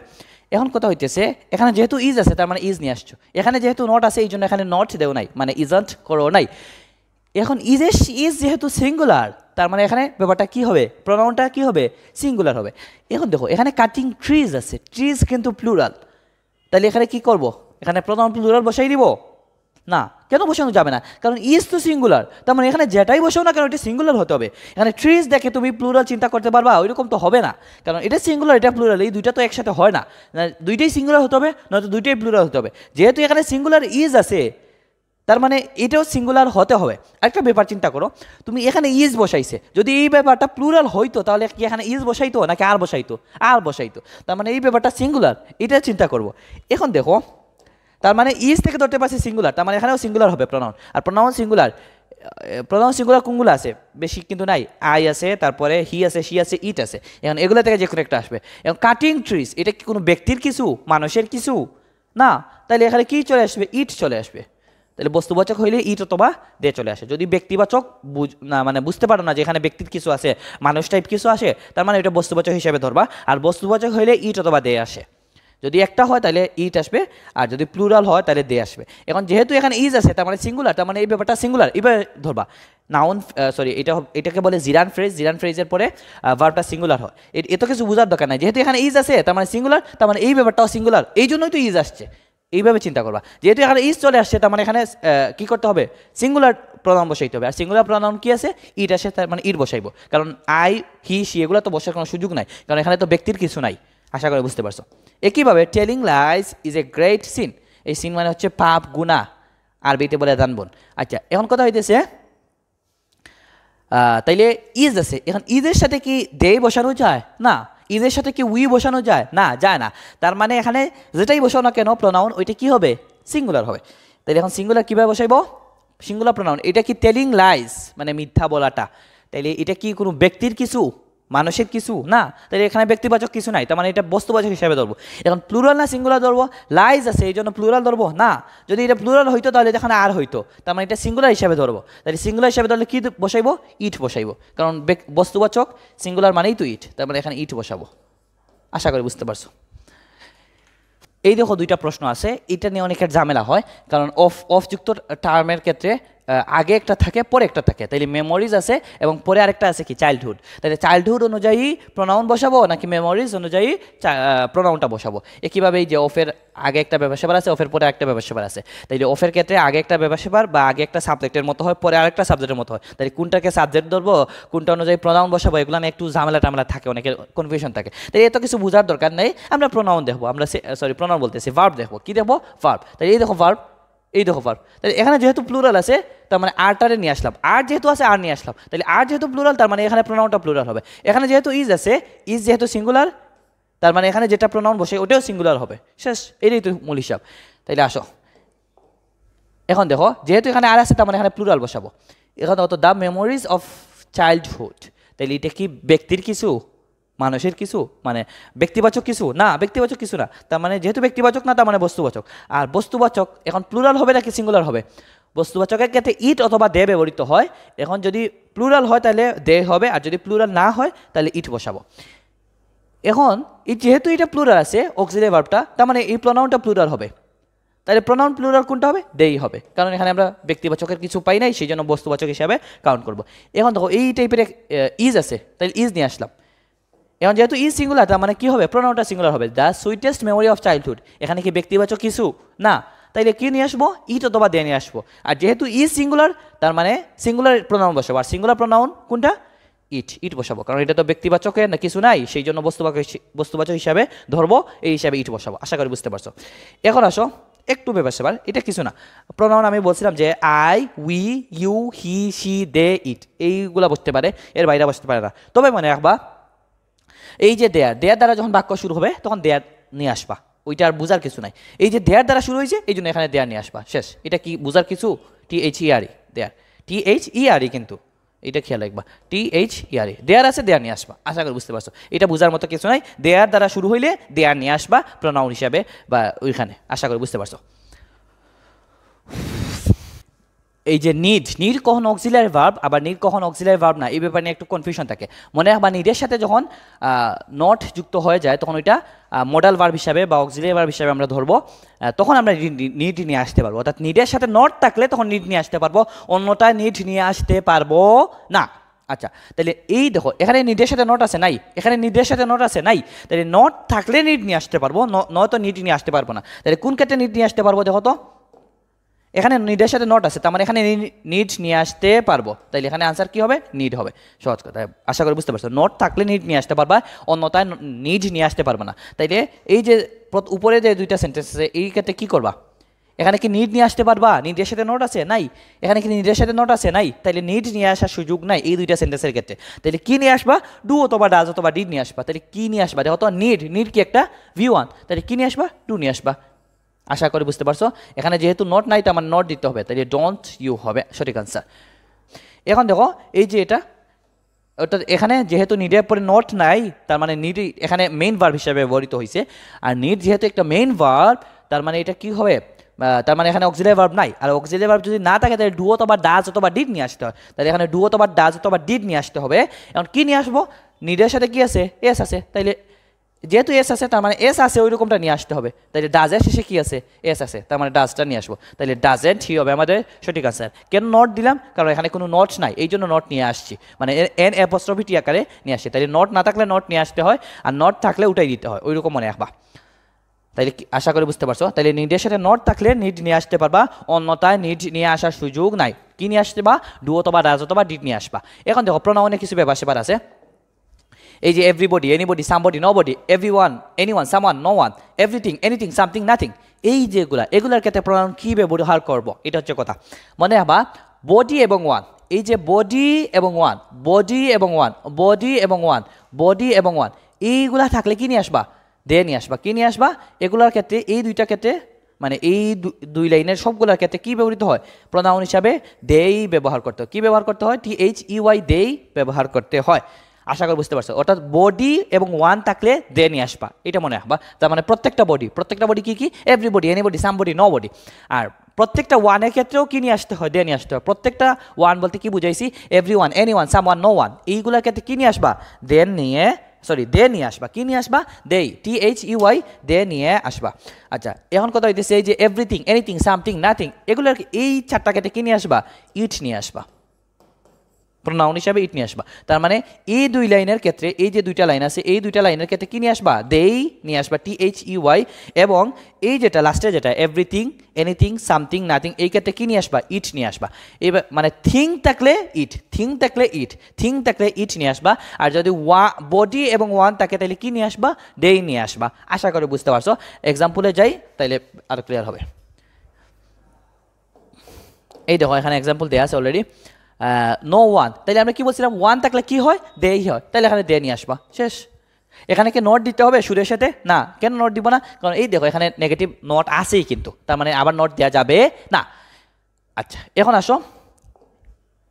এখন কথা হইতেছে এখানে যেহেতু ইজ আছে তার মানে ইজ নিয়ে আসছো, এখানে যেহেতু নট আছে এই জন্য এখানে নট দেও নাই, মানে ইজন্ট করো নাই। এখন ইজ যেহেতু সিঙ্গুলার তার মানে এখানে ব্যাপারটা কি হবে, প্রোনাউনটা কি হবে, সিঙ্গুলার হবে। এখন দেখো এখানে কাটিং ট্রিজ আছে, ট্রিজ কিন্তু প্লুরাল, তাহলে এখানে কি করব, এখানে প্রোনাউন প্লুরাল বসাই দিব না, কেন বসানো যাবে না, কারণ ইজ তো সিঙ্গুলার, তার মানে এখানে যেটাই বসাও না কারণ এটা সিঙ্গুলার হতে হবে। এখানে ট্রিজ দেখে তুমি প্লুরাল চিন্তা করতে পারবা, ওইরকম তো হবে না, কারণ এটা সিঙ্গুলার এটা প্লুরাল, এই দুইটা তো একসাথে হয় না, দুইটাই সিঙ্গুলার হতে হবে নয়তো দুইটাই প্লুরাল হতে হবে। যেহেতু এখানে সিঙ্গুলার ইজ আছে তার মানে এটাও সিঙ্গুলার হতে হবে। একটা ব্যাপার চিন্তা করো, তুমি এখানে ইজ বসাইছে, যদি এই ব্যাপারটা প্লুরাল হইতো তাহলে কি এখানে ইজ বসাইতো নাকি আর বসাইতো, আর বসাইতো, তার মানে এই ব্যাপারটা সিঙ্গুলার, এটা চিন্তা করব। এখন দেখো তার মানে ইজ থেকে ধরতে পারছি সিঙ্গুলার, তার মানে এখানেও সিঙ্গুলার হবে প্রোনাউন, আর প্রোনাউন সিঙ্গুলার, প্রোনাউন সিঙ্গুলার কোনগুলো আছে? বেশি কিন্তু নাই। আই আছে, তারপরে হি আছে, শি আছে, ইট আছে। এখন এগুলো থেকে যে কোনো একটা আসবে। এখন কাটিং ট্রিজ, এটা কি কোনো ব্যক্তির কিছু, মানুষের কিছু না, তাহলে এখানে কি চলে আসবে? ইট চলে আসবে। তাহলে বস্তুবাচক হইলে ইট অথবা দে চলে আসে। যদি ব্যক্তিবাচক না মানে বুঝতে পারো না যে এখানে ব্যক্তির কিছু আছে, মানুষ টাইপ কিছু আসে, তার মানে এটা বস্তুবাচক হিসেবে ধরবা। আর বস্তুবাচক হইলে ইট অথবা দে আসে। যদি একটা হয় তাহলে ইট আসবে, আর যদি প্লুরাল হয় তাহলে দে আসবে। এখন যেহেতু এখানে ইজ আছে, তার মানে সিঙ্গুলার, তার মানে এই ব্যাপারটা সিঙ্গুলার, এবার ধরবা নাউন, সরি এটাকে বলে জিরান ফ্রেজ। জিরান ফ্রেজের পরে ভার্বটা সিঙ্গুলার হয়। এত কিছু বোঝার দরকার নাই, যেহেতু এখানে ইজ আছে তার মানে সিঙ্গুলার, তার মানে এই ব্যাপারটাও সিঙ্গুলার, এই জন্যই তো ইজ আসছে। এইভাবে চিন্তা করবা, যেহেতু এখানে ইজ চলে আসছে তার মানে এখানে কি করতে হবে? সিঙ্গুলার প্রনাউন বসাইতে হবে। আর সিঙ্গুলার প্রনাউন কি আছে? ইট আসে, তার মানে ইট বসাইবো। কারণ আই, হি, সি এগুলো তো বসার কোনো সুযোগ নাই, কারণ এখানে তো ব্যক্তির কিছু নাই। আশা করি বুঝতে পারছো। একইভাবে telling lines is a great sin. এই সিন মানে হচ্ছে পাপ, গুনাহ, আরবিতে বলে দানবন। আচ্ছা, এখন কথা হইতেছে তাইলে ইজ আছে, এখন ইজের সাথে কি দে বসানো যায়? না। ইজের সাথে কি উই বসানো যায়? না, যায় না। তার মানে এখানে যেটাই বসাও না কেন প্রনাউন, ওইটা কি হবে? সিঙ্গুলার হবে। তাইলে এখন সিঙ্গুলার কীভাবে বসাইব? সিঙ্গুলার প্রনাউন, এটা কি টেলিং লাইস মানে মিথ্যা বলাটা, তাইলে এটা কি কোনো ব্যক্তির কিছু, মানুষের কিছু? না, তাহলে এখানে ব্যক্তিবাচক কিছু নাই, তার মানে এটা বস্তুবাচক হিসাবে ধরবো। এখন প্লুরাল না সিঙ্গুলার ধরবো? লাইজ আছে এই জন্য প্লুরাল ধরবো না। যদি এটা প্লুরাল হইতো তাহলে এখানে আর হইতো, তার মানে এটা সিঙ্গুলার হিসাবে ধরবো। তাহলে সিঙ্গুলার হিসাবে ধরলে কি বসাইবো? ইট বসাইবো, কারণ বস্তুবাচক সিঙ্গুলার মানেই তো ইট, তার মানে এখানে ইট বসাবো। আশা করি বুঝতে পারছো। এই দেখো দুইটা প্রশ্ন আছে, এটা নিয়ে অনেকের ঝামেলা হয়, কারণ অফযুক্ত টার্মের ক্ষেত্রে আগে একটা থাকে, পরে একটা থাকে। তাইলে মেমোরিজ আছে এবং পরে আরেকটা আছে কি? চাইল্ডহুড। তাহলে চাইল্ডহুড অনুযায়ী প্রোনাউন বসাবো নাকি মেমোরিজ অনুযায়ী প্রোনাউনটা বসাবো? একইভাবে এই যে অফের আগে একটা ব্যবসাবার আছে, অফের পরে একটা ব্যবসাবার আছে। তাইলে অফের ক্ষেত্রে আগে একটা ব্যবসাবার বা আগে একটা সাবজেক্টের মতো হয়, পরে আরেকটা সাবজেক্টের মতো হয়। তাহলে কোনটাকে সাবজেক্ট ধরবো, কোনটা অনুযায়ী প্রোনাউন বসাবো, এগুলো নিয়ে একটু ঝামেলা টামেলা থাকে, অনেকের কনফিউশন থাকে। তাই এত কিছু বোঝার দরকার নেই, আমরা প্রোনাউন দেখবো, আমরা প্রোনাউন বলতেছি ভার্ব দেখবো। কি দেখবো? ভার্ব। তাই এই দেখো ভার্ব, এই দেখো ভার্ব। তাহলে এখানে যেহেতু প্লুরাল আছে তার মানে আরটারে নিয়ে আসলাম, আর যেহেতু আছে আর নিয়ে আসলাম। তাহলে আর যেহেতু প্লুরাল তার মানে এখানে প্রোনাউনটা প্লুরাল হবে। এখানে যেহেতু ইজ আছে, ইজ যেহেতু সিঙ্গুলার, তার মানে এখানে যেটা প্রোনাউন বসে ওটাও সিঙ্গুলার হবে। শেষ, এটাই তো মূল হিসাব। তাইলে আসো, এখন দেখো যেহেতু এখানে আর আছে তার মানে এখানে প্লুরাল বসাবো। এখন অত দ্য মেমোরিজ অফ চাইল্ডহুড, তাইলে এটা কি ব্যক্তির কিছু, মানুষের কিছু, মানে ব্যক্তিবাচক কিছু? না, ব্যক্তিবাচক কিছু না। তার মানে যেহেতু ব্যক্তিবাচক না, তার মানে বস্তুবাচক। আর বস্তুবাচক এখন প্লুরাল হবে নাকি সিঙ্গুলার হবে? বস্তুবাচকের ক্ষেত্রে ইট অথবা দে ব্যবহৃত হয়। এখন যদি প্লুরাল হয় তাহলে দে হবে, আর যদি প্লুরাল না হয় তাহলে ইট বসাবো। এখন যেহেতু এটা প্লুরাল আছে অক্সিলারি ভার্বটা, তার মানে এই প্রোনাউনটা প্লুরাল হবে। তাহলে প্রোনাউন প্লুরাল কোনটা হবে? দেই হবে, কারণ এখানে আমরা ব্যক্তিবাচকের কিছু পাই নাই, সেই জন্য বস্তুবাচক হিসাবে কাউন্ট করব। এখন দেখো এই টাইপের ইজ আছে, তাহলে ইজ নিয়ে আসলাম। এখন যেহেতু ইজ সিঙ্গুলার তার মানে কি হবে? প্রোনাউনটা সিঙ্গুলার হবে। The sweetest memory of childhood, এখানে কি ব্যক্তিবাচক কিছু? না, তাইলে কি নিয়ে আসবো? ইট অথবা দে নিয়ে আসবো। আর যেহেতু ইজ সিঙ্গুলার তার মানে সিঙ্গুলার প্রোনাউন বসাবো। আর সিঙ্গুলার প্রোনাউন কোনটা? ইট, ইট বসাবো, কারণ এটা তো ব্যক্তিবাচকের না কিছু নাই, সেই জন্য বস্তুবাচক হিসাবে ধরবো, এই হিসাবে ইট বসাবো। আশা করি বুঝতে পারছো। এখন আসো একটু ব্যাপার, এটা কিছু না। প্রোনাউন আমি বলছিলাম যে I, we, you, he, she, they, it এইগুলা বসতে পারে, এর বাইরে বসতে পারে না। তবে মনে রাখবা এই যে দেয়ার দ্বারা যখন বাক্য শুরু হবে তখন দেয়ার নিয়ে আসবা, ওইটা আর বোঝার কিছু নাই। এই যে দেয়ার দ্বারা শুরু হয়েছে এই জন্য এখানে দেয়ার নিয়ে আসবা, শেষ। এটা কি বোঝার কিছু? THERE, দেয়ার, THERE, কিন্তু এটা খেয়াল রাখবা, THERE, দেয়ার আছে, দেয়ার নিয়ে আসবা। আশা করি বুঝতে পারছো, এটা বোঝার মতো কিছু নাই। দেয়ার দ্বারা শুরু হইলে দেয়ার নিয়ে আসবা প্রোনাউন হিসাবে বা ওইখানে। আশা করি বুঝতে পারছো। এই যে নিড কখনো অক্সিলারি ভার্ব, আবার নিড কখনো অক্সিলারি ভার্ব না, এই ব্যাপারে নিয়ে একটু কনফিউশন থাকে। মনে রাখবা নিডের সাথে যখন নট যুক্ত হয়ে যায় তখন ওইটা মডাল ভার্ব হিসাবে বা অক্সিলারি ভার্ব হিসাবে আমরা ধরবো, তখন আমরা নিড নিয়ে আসতে পারবো। অর্থাৎ নিডের সাথে নট থাকলে তখন নিড নিয়ে আসতে পারবো, অন্যটায় নিড নিয়ে আসতে পারবো না। আচ্ছা, তাহলে এই দেখো এখানে নিডের সাথে নট আছে নাই, এখানে নিডের সাথে নট আছে নাই, তাহলে নট থাকলে নিড নিয়ে আসতে পারবো, নয়তো নিড নিয়ে আসতে পারবো না। তাহলে কোন ক্ষেত্রে নিড নিয়ে আসতে পারবো? দেখো তো এখানে নিডের সাথে নট আছে, তার মানে এখানে নিড নিয়ে আসতে পারবো। তাইলে এখানে আনসার কি হবে? নিড হবে, সহজ কথা। আশা করি বুঝতে পারছো। নট থাকলে নিড নিয়ে আসতে পারবা, অন্যথায় নিড নিয়ে আসতে পারবে না। তাইলে এই যে উপরে যে দুইটা সেন্টেন্স আছে এই ক্ষেত্রে কি করবা? এখানে কি নিড নিয়ে আসতে পারবা? নিডের সাথে নট আছে নাই, এখানে কি নিডের সাথে নট আছে নাই, তাইলে নিড নিয়ে আসার সুযোগ নাই এই দুইটা সেন্টেন্সের ক্ষেত্রে। তাইলে কি নিয়ে আসবা? ডু অথবা ডাজ অথবা ডিড নিয়ে আসবা। তাহলে কি নিয়ে আসবা? দেখো তো নিড কি একটা V1, তাহলে কি নিয়ে আসবা? ডু নিয়ে আসবা। আশা করি বুঝতে পারছো। এখানে যেহেতু নট নাই তার মানে নট দিতে হবে, তাহলে ডোন্ট ইউ হবে সঠিক আনসার। এখন দেখো এই যে এটা অর্থাৎ এখানে যেহেতু নিডের পরে নট নাই, তার মানে নিড এখানে মেইন ভার্ব হিসেবে ব্যবহৃত হয়েছে। আর নিড যেহেতু একটা মেইন ভার্ব, তার মানে এটা কি হবে, তার মানে এখানে অক্সিলারি ভার্ব নাই। আর অক্সিলারি ভার্ব যদি না থাকে তাহলে ডু অথবা ডাজ অথবা ডিড নিয়ে আসতে হয়। তাহলে এখানে ডু অথবা ডাজ অথবা ডিড নিয়ে আসতে হবে। এখন কি নিয়ে আসবো, নিডের সাথে কি আছে, এস আছে, তাইলে যেহেতু এস আছে তার মানে এস আছে ওই রকমটা নিয়ে আসতে হবে। তাইলে ডাজের শেষে কি আছে, এস আছে, তার মানে ডাজটা নিয়ে আসবো। তাইলে ডাজেন্ট হি হবে আমাদের সঠিক আনসার। কেন নট দিলাম, কারণ এখানে কোনো নট নাই, এই জন্য নট নিয়ে আসছি, মানে এন অ্যাপোস্ট্রফি টি আকারে নিয়ে আসছি। তাইলে নট না থাকলে নট নিয়ে আসতে হয়, আর নট থাকলে উঠাই দিতে হয়, ওই রকম মনে রাখবা। তাইলে আশা করি বুঝতে পারছো। তাইলে নিডের সাথে নট থাকলে নিড নিয়ে আসতে পারবা, অন্যথায় নিড নিয়ে আসার সুযোগ নাই। কি নিয়ে আসতে বা, ডু অথবা ডাজ অথবা ডিড নিয়ে আসবা। এখন দেখো প্রোনাউনে কিছু ব্যাপার সেপার আছে। এই যে everybody, anybody, somebody, nobody, everyone, anyone, someone, no one, everything, anything, something, nothing, এই যেগুলা এগুলার ক্ষেত্রে প্রোনাউন কী ব্যবহার করব, এটা হচ্ছে কথা। মনে রাখবা বডি এবং ওয়ান, এই যে বডি এবং ওয়ান, বডি এবং ওয়ান, বডি এবং ওয়ান, বডি এবং ওয়ান, এইগুলা থাকলে কি নিয়ে আসবা, দে নিয়ে আসবা। কি নিয়ে আসবা, এগুলার ক্ষেত্রে এই দুইটা ক্ষেত্রে মানে এই দুই লাইনের সবগুলোর ক্ষেত্রে কী ব্যবহৃত হয়, প্রোনাউন হিসাবে দেই ব্যবহার করতে হয়। কী ব্যবহার করতে হয়, THEY দেই ব্যবহার করতে হয়। আশা করি বুঝতে পারছো। অর্থাৎ বডি এবং ওয়ান থাকলে দে নিয়ে আসবা, এটা মনে রাখবা। তার মানে প্রত্যেকটা বডি কি কি, everybody, anybody, somebody, nobody. আর প্রত্যেকটা ওয়ানের ক্ষেত্রেও কি নিয়ে আসতে হয়, দে নিয়ে আসতে হয়। প্রত্যেকটা ওয়ান বলতে কি বুঝাইছি, everyone, anyone, someone, no one, এইগুলোর ক্ষেত্রে কি নিয়ে আসবা, দে নিয়ে আসবা। কি নিয়ে আসবা, দেই, THEY দে নিয়ে আসবা। আচ্ছা এখন কথা হইতেছে এই যে এভরিথিং, এনিথিং, সামথিং, নাথিং, এগুলোর এই চারটা ক্ষেত্রে কি নিয়ে আসবা, ইট নিয়ে আসবা, প্রোনাউন হিসাবে ইট নিয়ে আসবা। তার মানে এই দুই লাইনের ক্ষেত্রে, এই যে দুইটা লাইন আছে, এই দুইটা লাইনের ক্ষেত্রে কি নিয়ে আসবা, দেই নিয়ে আসবা, THEY, এবং এই যেটা লাস্টে যেটা এভরিথিং, এনিথিং, সামথিং, নাথিং, এই ক্ষেত্রে কি নিয়ে আসবা, ইট নিয়ে আসবা। এবার মানে থিং থাকলে ইট, থিং থাকলে ইট, থিং থাকলে ইট নিয়ে আসবা। আর যদি বডি এবং ওয়ান থাকে তাহলে কি নিয়ে আসবা, দেই নিয়ে আসবা। আশা করি বুঝতে পারছো। এক্সাম্পলে যাই তাইলে আরো ক্লিয়ার হবে। এই দেখো এখানে এক্সাম্পল দেওয়া আছে অলরেডি। নো ওয়ান, তাইলে আমরা কি বলছিলাম, ওয়ান থাকলে কি হয়, দেই হয়, তাহলে এখানে দে নিয়ে আসবা, শেষ। এখানে কি নোট দিতে হবে সুরের সাথে, না। কেন নোট দিব না, কারণ এই দেখো এখানে নেগেটিভ নোট আছেই, কিন্তু তার মানে আবার নোট দেওয়া যাবে না। আচ্ছা এখন আসো,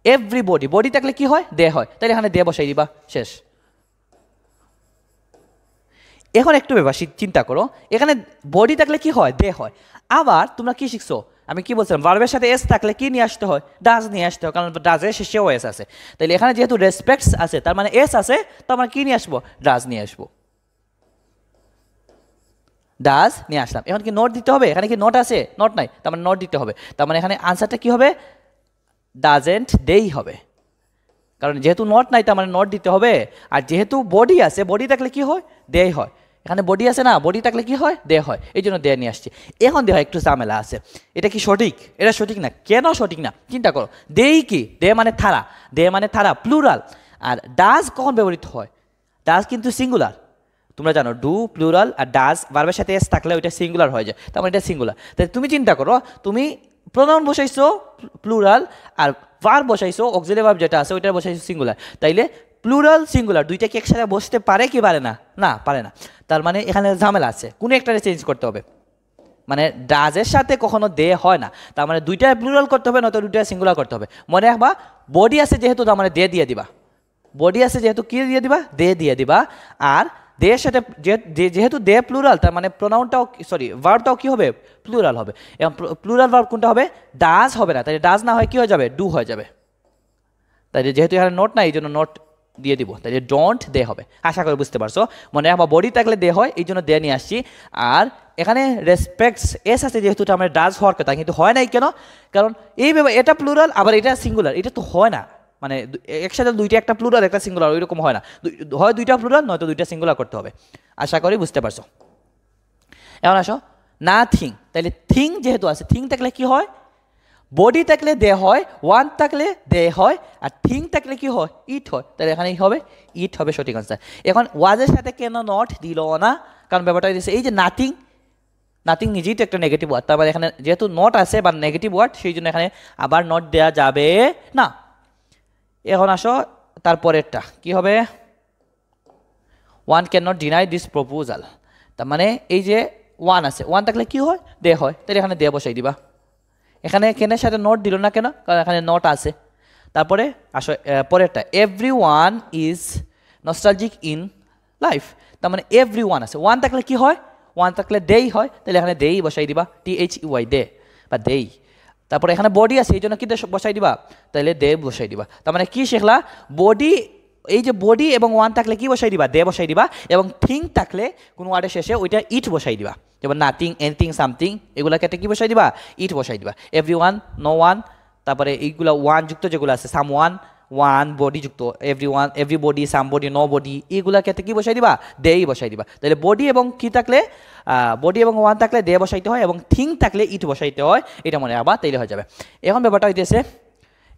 এভরিবডি, বডি থাকলে কি হয়, দে হয়, তাহলে এখানে দে বসাই দিবা, শেষ। এখন একটু ব্যাপার চিন্তা করো, এখানে বডি থাকলে কি হয়, দে হয়। আবার তোমরা কি শিখছো, আমি কি বলছিলাম, ভার্বের সাথে এস থাকলে কি নিয়ে আসতে হয়, ডাজ নিয়ে আসতে হয়, কারণ ডাজের শেষেও এস আছে। তাহলে এখানে যেহেতু রেসপেক্টস আছে, তার মানে এস আছে, তার মানে কি নিয়ে আসবো, ডাজ নিয়ে আসবো, ডাজ নিয়ে আসলাম। এখন কি নোট দিতে হবে, এখানে কি নোট আছে, নোট নাই, তার মানে নোট দিতে হবে। তার মানে এখানে আনসারটা কি হবে, ডাজেন্ট দেই হবে, কারণ যেহেতু নোট নাই তার মানে নোট দিতে হবে। আর যেহেতু বডি আছে, বডি থাকলে কি হয়, দেই হয়। এখানে বডি আছে না, বডি থাকলে কি হয়, দে হয়, এই জন্য দে নিয়ে আসছে। এখন দেখো একটু ঝামেলা আছে, এটা কি সঠিক, এটা সঠিক না। কেন সঠিক না, চিন্তা করো। দেই কি, দে মানে থারা, দে মানে থারা প্লুরাল। আর ডাজ কখন ব্যবহৃত হয়, ডাজ কিন্তু সিঙ্গুলার, তোমরা জানো ডু প্লুরাল, আর ডাজ ভার্বের সাথে এস থাকলে ওইটা সিঙ্গুলার হয়ে যায়, তার মানে এটা সিঙ্গুলার। তাই তুমি চিন্তা করো, তুমি প্রোনাউন বসাইছো প্লুরাল, আর ভার্ব বসাইছো অক্সিলারি ভার্ব যেটা আছে ওইটা বসাইছো সিঙ্গুলার, তাইলে প্লুরাল সিঙ্গুলার দুইটা কি একসাথে বসতে পারে কি পারে না, না পারে না। তার মানে এখানে ঝামেলা আছে, কোনো একটা চেঞ্জ করতে হবে। মানে ডাজের সাথে কখনো দে হয় না, তার মানে দুইটা প্লুরাল করতে হবে, নয়তো দুইটা সিঙ্গুলার করতে হবে। মনে রাখবা বডি আছে যেহেতু, তার মানে দে দিয়ে দিবা, বডি আছে যেহেতু কি দিয়ে দিবা, দে দিয়ে দিবা। আর দের সাথে যেহেতু দে প্লুরাল, তার মানে প্রোনাউনটাও ভার্বটাও কি হবে, প্লুরাল হবে। এবং প্লুরাল ভার্ব কোনটা হবে, ডাজ হবে না, তাই ডাজ না হয় কি হয়ে যাবে, ডু হয়ে যাবে। তাই যেহেতু এখানে নোট নাই, এই জন্য নোট দিয়ে দিব, তাই ডোন্ট দে হবে। আশা করি বুঝতে পারছো। মনে রাখবা বডি থাকলে দে হয়, এই জন্য দে নিয়ে আসছি। আর এখানে রেসপেক্টস এস আছে যেহেতু, আমার ডাজ হওয়ার কথা, কিন্তু হয় নাই কেন, কারণ এই এটা প্লুরাল আবার এটা সিঙ্গুলার, এটা তো হয় না। মানে একসাথে দুইটা, একটা প্লুরাল একটা সিঙ্গুলার, ওইরকম হয় না, হয় দুইটা প্লুরাল নয়তো দুইটা সিঙ্গুলার করতে হবে। আশা করি বুঝতে পারছো। এখন আসো নাথিং, তাহলে থিং যেহেতু আছে, থিং থাকলে কি হয়, বডি থাকলে দে হয়, ওয়ান থাকলে দে হয়, আর থিং থাকলে কি হয়, ইট হয়, তাহলে এখানে হবে ইট হবে সঠিক আনসার। এখন ওয়াজের সাথে কেন নট দিল না, কারণ ব্যাপারটা হচ্ছে এই যে নাথিং, নাথিং নিজেই তো একটা নেগেটিভ ওয়ার্ড, তারপরে এখানে যেহেতু নট আছে বা নেগেটিভ ওয়ার্ড, সেই জন্য এখানে আবার নট দেওয়া যাবে না। এখন আসো তারপরেরটা কি হবে, one can not deny this proposal, তার মানে এই যে ওয়ান আছে, ওয়ান থাকলে কি হয়, দে হয়, তাহলে এখানে দে বসাই দিবা। এখানে কেনের সাথে নোট দিল না কেন, কারণ এখানে নোট আছে, তারপরে আসো পরেরটা everyone is nostalgic in life, তার মানে এভরিওয়ান আছে, ওয়ান থাকলে কি হয়, ওয়ান থাকলে দেই হয়, তাহলে এখানে দেই বসাই দিবা, THEY দে বা দেই। তারপরে এখানে বডি আছে এই জন্য কি বসাই দিবা, তাহলে দে বসাই দিবা। তার মানে কি শিখলা, বডি, এই যে বডি এবং ওয়ান থাকলে কি বসাই দিবা, দে বসাই দিবা, এবং থিং থাকলে কোনো ওয়ার্ডের শেষে ওইটা ইট বসাই দিবা, যেমন নাথিং, এনিথিং, সামথিং, এগুলো ক্ষেত্রে কি বসাই দিবা, ইট বসাই দিবা। এভরিওয়ান, নো ওয়ান, তারপরে এইগুলো ওয়ান যুক্ত যেগুলো আছে, সাম ওয়ান, ওয়ান বডি যুক্ত, এভরিওয়ান, এভরিবডি, সাম বডি, নো বডি, এইগুলোর ক্ষেত্রে কি বসাই দিবা, দেই বসাই দিবা। তাহলে বডি এবং কি থাকলে, বডি এবং ওয়ান থাকলে দে বসাইতে হয়, এবং থিং থাকলে ইট বসাইতে হয়, এটা মনে রাখবা, তাইলে হয়ে যাবে। এখন ব্যাপারটা হইতেছে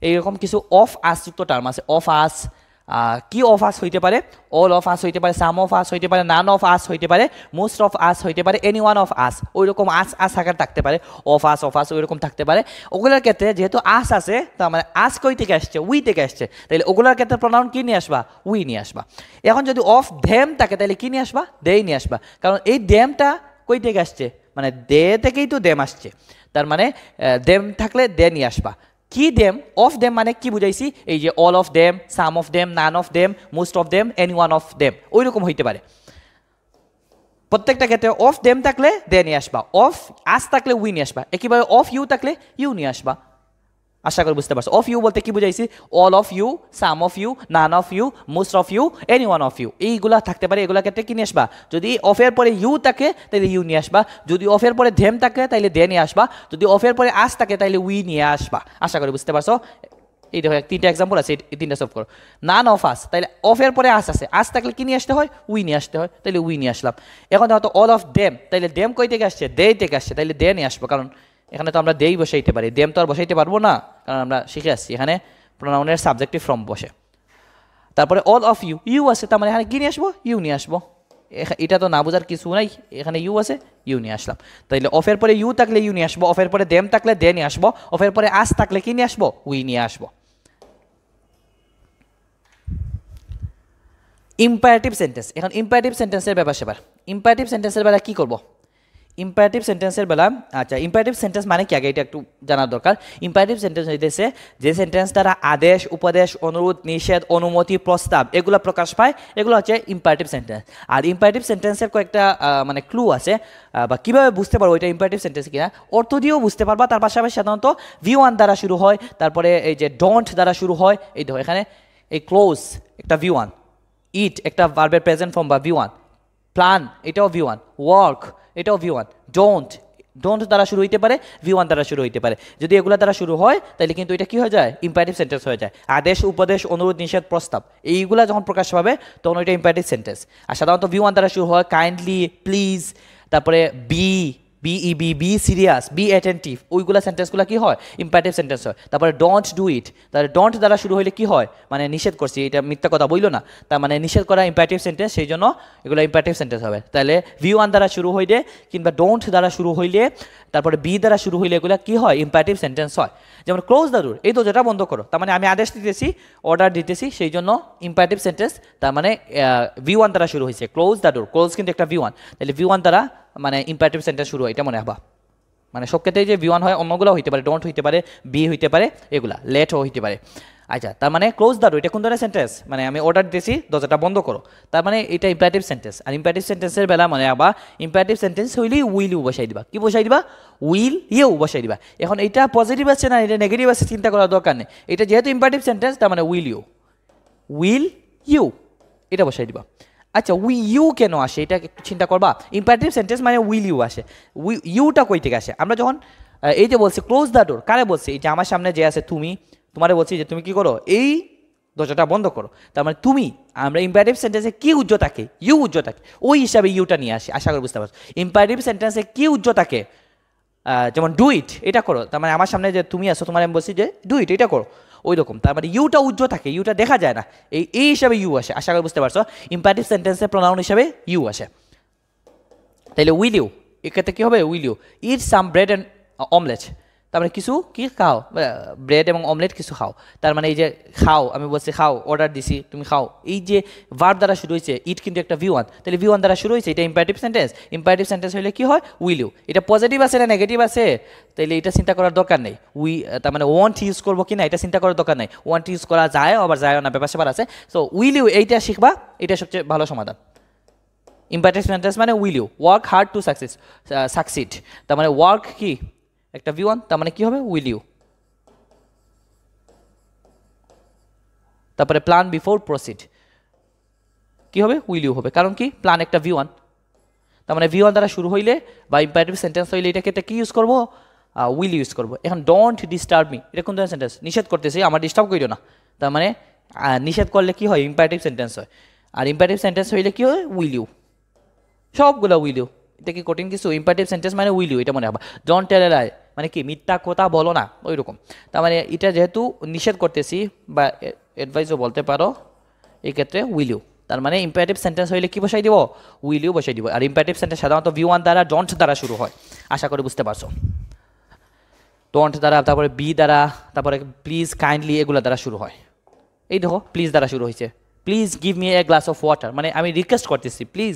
এইরকম কিছু অফ আস যুক্ত টার্ম আছে। অফ আস, কি অফ আস হইতে পারে, অল অফ আস হইতে পারে, সাম অফ আস হইতে পারে, নান অফ আস হইতে পারে, মোস্ট অফ আস হইতে পারে, এনি ওয়ান অফ আস, ওই রকম আস আকার থাকতে পারে, অফ আস ওই রকম থাকতে পারে। ওগুলোর ক্ষেত্রে যেহেতু আস আছে, তার মানে আস কই থেকে আসছে, উই থেকে আসছে, তাহলে ওগুলোর ক্ষেত্রে প্রনাউন কি নিয়ে আসবা, উই নিয়ে আসবা। এখন যদি অফ ধেম থাকে তাহলে কি নিয়ে আসবা, দেই নিয়ে আসবা, কারণ এই দেমটা কই থেকে আসছে, মানে দে থেকেই তো দেম আসছে, তার মানে দেম থাকলে দে নিয়ে আসবা। কি দেম, অফ দেম মানে কি বুঝাইছি, এই যে all of them, some of them, none of them, most of them, any one of them, ওই রকম হইতে পারে। প্রত্যেকটা ক্ষেত্রে অফ দেম থাকলে দে নিয়ে আসবা, অফ আস থাকলে উই নিয়ে আসবা, একেবারে অফ ইউ থাকলে ইউ নিয়ে আসবা। আশা করি বুঝতে পারছো। অফ ইউ বলতে কি বুঝাইছি, all of you, some of you, none of you, most of you, any one of you, এইগুলা থাকতে পারে। এগুলা ক্ষেত্রে কি নিয়ে আসবা, যদি অফের পরে ইউ থাকে তাহলে ইউ নিয়ে আসবা, যদি অফের পরে ধেম থাকে তাহলে দে নিয়ে আসবা, যদি অফের পরে আস থাকে তাহলে উই নিয়ে আসবা। আশা করি বুঝতে পারছো। এই দেখো তিনটা এক্সাম্পল আছে, এই তিনটা সলভ করো। নান অফ আস, তাহলে অফের পরে আস আছে, আস থাকলে কি নিয়ে আসতে হয়, উই নিয়ে আসতে হয়, তাহলে উই নিয়ে আসলাম। এখন দেখো অল অফ দেম, তাহলে দেম কই থেকে আসছে, দে থেকে আসছে, তাহলে দে নিয়ে আসবো, কারণ এখানে তো আমরা দেই বসাইতে পারি, দেম তো আর বসাইতে পারবো না, কারণ আমরা শিখে আসছি এখানে প্রোনাউনের সাবজেক্টিভ ফর্ম বসে। তারপরে অল অফ ইউ, ইউ আছে, তার মানে এখানে কি নিয়ে আসবো, ইউ নিয়ে আসবো। এটা তো না বোঝার কিছু নাই, এখানে ইউ আছে, ইউ নিয়ে আসলাম। তাইলে অফের পরে ইউ থাকলে ইউ নিয়ে আসবো, অফের পরে দেম থাকলে দে নিয়ে আসবো, অফের পরে আস থাকলে কি নিয়ে আসবো, উই নিয়ে আসবো। ইম্পারেটিভ সেন্টেন্স, এখন ইম্পারেটিভ সেন্টেন্সের ব্যাপার সেবার। ইম্পারেটিভ সেন্টেন্সের বেলা কি করব, ইম্পারেটিভ সেন্টেন্সের বেলা, আচ্ছা ইম্পারেটিভ সেন্টেন্স মানে কি আগে এটা একটু জানার দরকার। ইম্পারেটিভ সেন্টেন্স হইতেছে যে সেন্টেন্স দ্বারা আদেশ, উপদেশ, অনুরোধ, নিষেধ, অনুমতি, প্রস্তাব এগুলো প্রকাশ পায়, এগুলো হচ্ছে ইম্পারেটিভ সেন্টেন্স। আর ইম্পারেটিভ সেন্টেন্সের কয়েকটা মানে ক্লু আছে, বা কীভাবে বুঝতে পারবো এটা ইম্পারেটিভ সেন্টেন্স কিনা, অর্থ দিয়েও বুঝতে পারবা। তার পাশাপাশি সাধারণত V1 দ্বারা শুরু হয়, তারপরে এই যে ডোন্ট দ্বারা শুরু হয়, এই দেখো এখানে এই ক্লোজ একটা V1, ইট একটা ভার্বের প্রেজেন্ট ফর্ম বা V1, প্ল্যান এটাও V1, ওয়ার্ক এটাও V1, ডোন্ট দ্বারা শুরু হইতে পারে, V1 দ্বারা শুরু হইতে পারে। যদি এগুলো দ্বারা শুরু হয় তাহলে কিন্তু এটা কি হয়ে যায়, ইম্পারেটিভ সেন্টেন্স হয়ে যায়। আদেশ, উপদেশ, অনুরোধ, নিষেধ, প্রস্তাব এইগুলা যখন প্রকাশ পাবে তখন ওইটা ইম্পারেটিভ সেন্টেন্স। আর সাধারণত V1 দ্বারা শুরু হয়, কাইন্ডলি, প্লিজ, তারপরে বি সিরিয়াস, বি অ্যাটেন্টিভ, ওইগুলা সেন্টেন্সগুলো কি হয়, ইম্পারেটিভ সেন্টেন্স হয়। তারপরে ডোন্ট ডু ইট, তাহলে ডোন্ট দ্বারা শুরু হইলে কি হয়, মানে নিষেধ করছি, এটা মিথ্যা কথা বইলো না, তার মানে নিষেধ করা ইম্পারেটিভ সেন্টেন্স, সেই জন্য এগুলো ইম্পারেটিভ সেন্টেন্স হবে। তাহলে V1 দ্বারা শুরু হইলে কিংবা ডোন্ট দ্বারা শুরু হইলে, তারপরে বি দ্বারা শুরু হইলে এগুলো কি হয়, ইম্পারেটিভ সেন্টেন্স হয়। যেমন ক্লোজ দ্য ডোর, এই দরজাটা বন্ধ করো, তার মানে আমি আদেশ দিতেছি, অর্ডার দিতেছি, সেই জন্য ইম্পারেটিভ সেন্টেন্স, তার মানে V1 দ্বারা শুরু হয়েছে। ক্লোজ দ্য ডোর, ক্লোজ কিন্তু একটা V1, তাহলে V1 দ্বারা মানে ইম্পারেটিভ সেন্টেন্স শুরু হয়, এটা মনে রাখবা। মানে সব ক্ষেত্রেই যে V1 হয়, অন্যগুলো হইতে পারে, ডোন্ট হইতে পারে, বি হইতে পারে, এগুলা লেটও হইতে পারে। আচ্ছা, তার মানে ক্লোজ দ্য ডোর এটা কোন ধরনের সেন্টেন্স, মানে আমি অর্ডার দিতেছি দরজাটা বন্ধ করো, তার মানে এটা ইম্পারেটিভ সেন্টেন্স। আর ইম্পারেটিভ সেন্টেন্সের বেলা মানে আবার ইম্পারেটিভ সেন্টেন্স হইলেই উইল ইউ বসাই দিবা। কি বসাই দিবা, উইল ইউ বসাই দিবা। এখন এটা পজিটিভ আছে না এটা নেগেটিভ আছে চিন্তা করার দরকার নেই, এটা যেহেতু ইম্পারেটিভ সেন্টেন্স তার মানে উইল ইউ এটা বসাই দিবা। আচ্ছা, ইউ কেন আসে এটা একটু চিন্তা করবা। ইম্পারেটিভ সেন্টেন্স মানে উইল ইউ আসে, ইউটা কই থেকে আসে, আমরা যখন এই যে বলছি ক্লোজ দ্য ডোর, কারে বলছি, এই যে আমার সামনে যে আছে তুমি, তোমারে বলছি যে তুমি কি করো, এই দরজাটা বন্ধ করো, তার মানে তুমি, আমরা ইম্পারেটিভ সেন্টেন্সে কি উজ্জ্ব থাকে, ইউ উজ্জ্ব থাকে, ওই হিসাবে ইউটা নিয়ে আসি। আশা করি বুঝতে পারছো। ইম্পারেটিভ সেন্টেন্সে কি উজ্জ্ব থাকে, যেমন ডু ইট এটা করো, তার মানে আমার সামনে যে তুমি আসো, তোমার আমি বলছি যে ডু ইট এটা করো, ওই রকম, তার মানে ইউটা উজ্জ্ব থাকে, ইউটা দেখা যায় না, এই হিসাবে ইউ আসে। আশা করি বুঝতে পারছো। ইম্পারেটিভ সেন্টেন্সে প্রোনাউন হিসাবে ইউ আসে। তাইলে উইল ইউ, এক্ষেত্রে কি হবে, will you eat some bread and omelette, তার মানে কিছু কি খাও, ব্রেড এবং অমলেট কিছু খাও। তার মানে এই যে খাও, আমি বলছি খাও, অর্ডার দিছি তুমি খাও, এই যে ভার্ব দ্বারা শুরু হয়েছে, ইট কিন্তু একটা V1, তাহলে V1 দ্বারা শুরু হয়েছে, এটা ইম্পারেটিভ সেন্টেন্স। ইম্পারেটিভ সেন্টেন্স হলে কি হয়, উইল ইউ। এটা পজিটিভ আছে না নেগেটিভ আছে, তাহলে এটা চিন্তা করার দরকার নেই। তার মানে ওয়ান্ট ইউজ করবো কি না এটা চিন্তা করার দরকার নেই, ওয়ান্ট ইউজ করা যায় আবার যায় না, ব্যাপার স্যাপার আছে। সো উইল ইউ এইটা শিখবা, এটা সবচেয়ে ভালো সমাধান। ইম্পারেটিভ সেন্টেন্স মানে will you, work hard to succeed, তার মানে ওয়ার্ক কি একটা V1, তার মানে কি হবে উইল ইউ। তারপরে প্ল্যান বিফোর প্রসিড কি হবে উইল ইউ হবে, কারণ কি প্ল্যান একটা V1, তার মানে V1 দ্বারা শুরু হইলে বা ইম্পারেটিভ সেন্টেন্স হইলে এটাকে কি ইউজ করবো, উইল ইউজ করবো। এখন ডোন্ট ডিস্টার্ব মি, এটা কোন ধরনের সেন্টেন্স, নিষেধ করতেছি আমার ডিস্টার্ব করিও না, তার মানে নিষেধ করলে কি হয় ইম্পারেটিভ সেন্টেন্স হয়। আর ইম্পারেটিভ সেন্টেন্স হইলে কি হয় উইল ইউ, সবগুলো উইল ইউ। এটা কি কঠিন কিছু, ইম্পারেটিভ সেন্টেন্স মানে উইল ইউ, এটা মনে হবে। ডোন্ট টেল এ লাই মানে কি মিথ্যা কথা বলো না, ওই রকম। তার মানে এটা যেহেতু নিষেধ করতেছি বা অ্যাডভাইসও বলতে পারো, এই ক্ষেত্রে উইল ইউ। তার মানে ইম্পারেটিভ সেন্টেন্স হইলে কি বসাই দিব, উইল ইউ বসাই দিব। আর ইম্পারেটিভ সেন্টেন্স সাধারণত V1 দ্বারা ডোন্ট দ্বারা শুরু হয়, আশা করি বুঝতে পারছো। ডোন্ট দ্বারা, তারপরে বি দ্বারা, তারপরে প্লিজ কাইন্ডলি, এগুলো দ্বারা শুরু হয়। এই দেখো প্লিজ দ্বারা শুরু হয়েছে, please give me a glass of water, মানে আমি রিকোয়েস্ট করতেছি প্লিজ,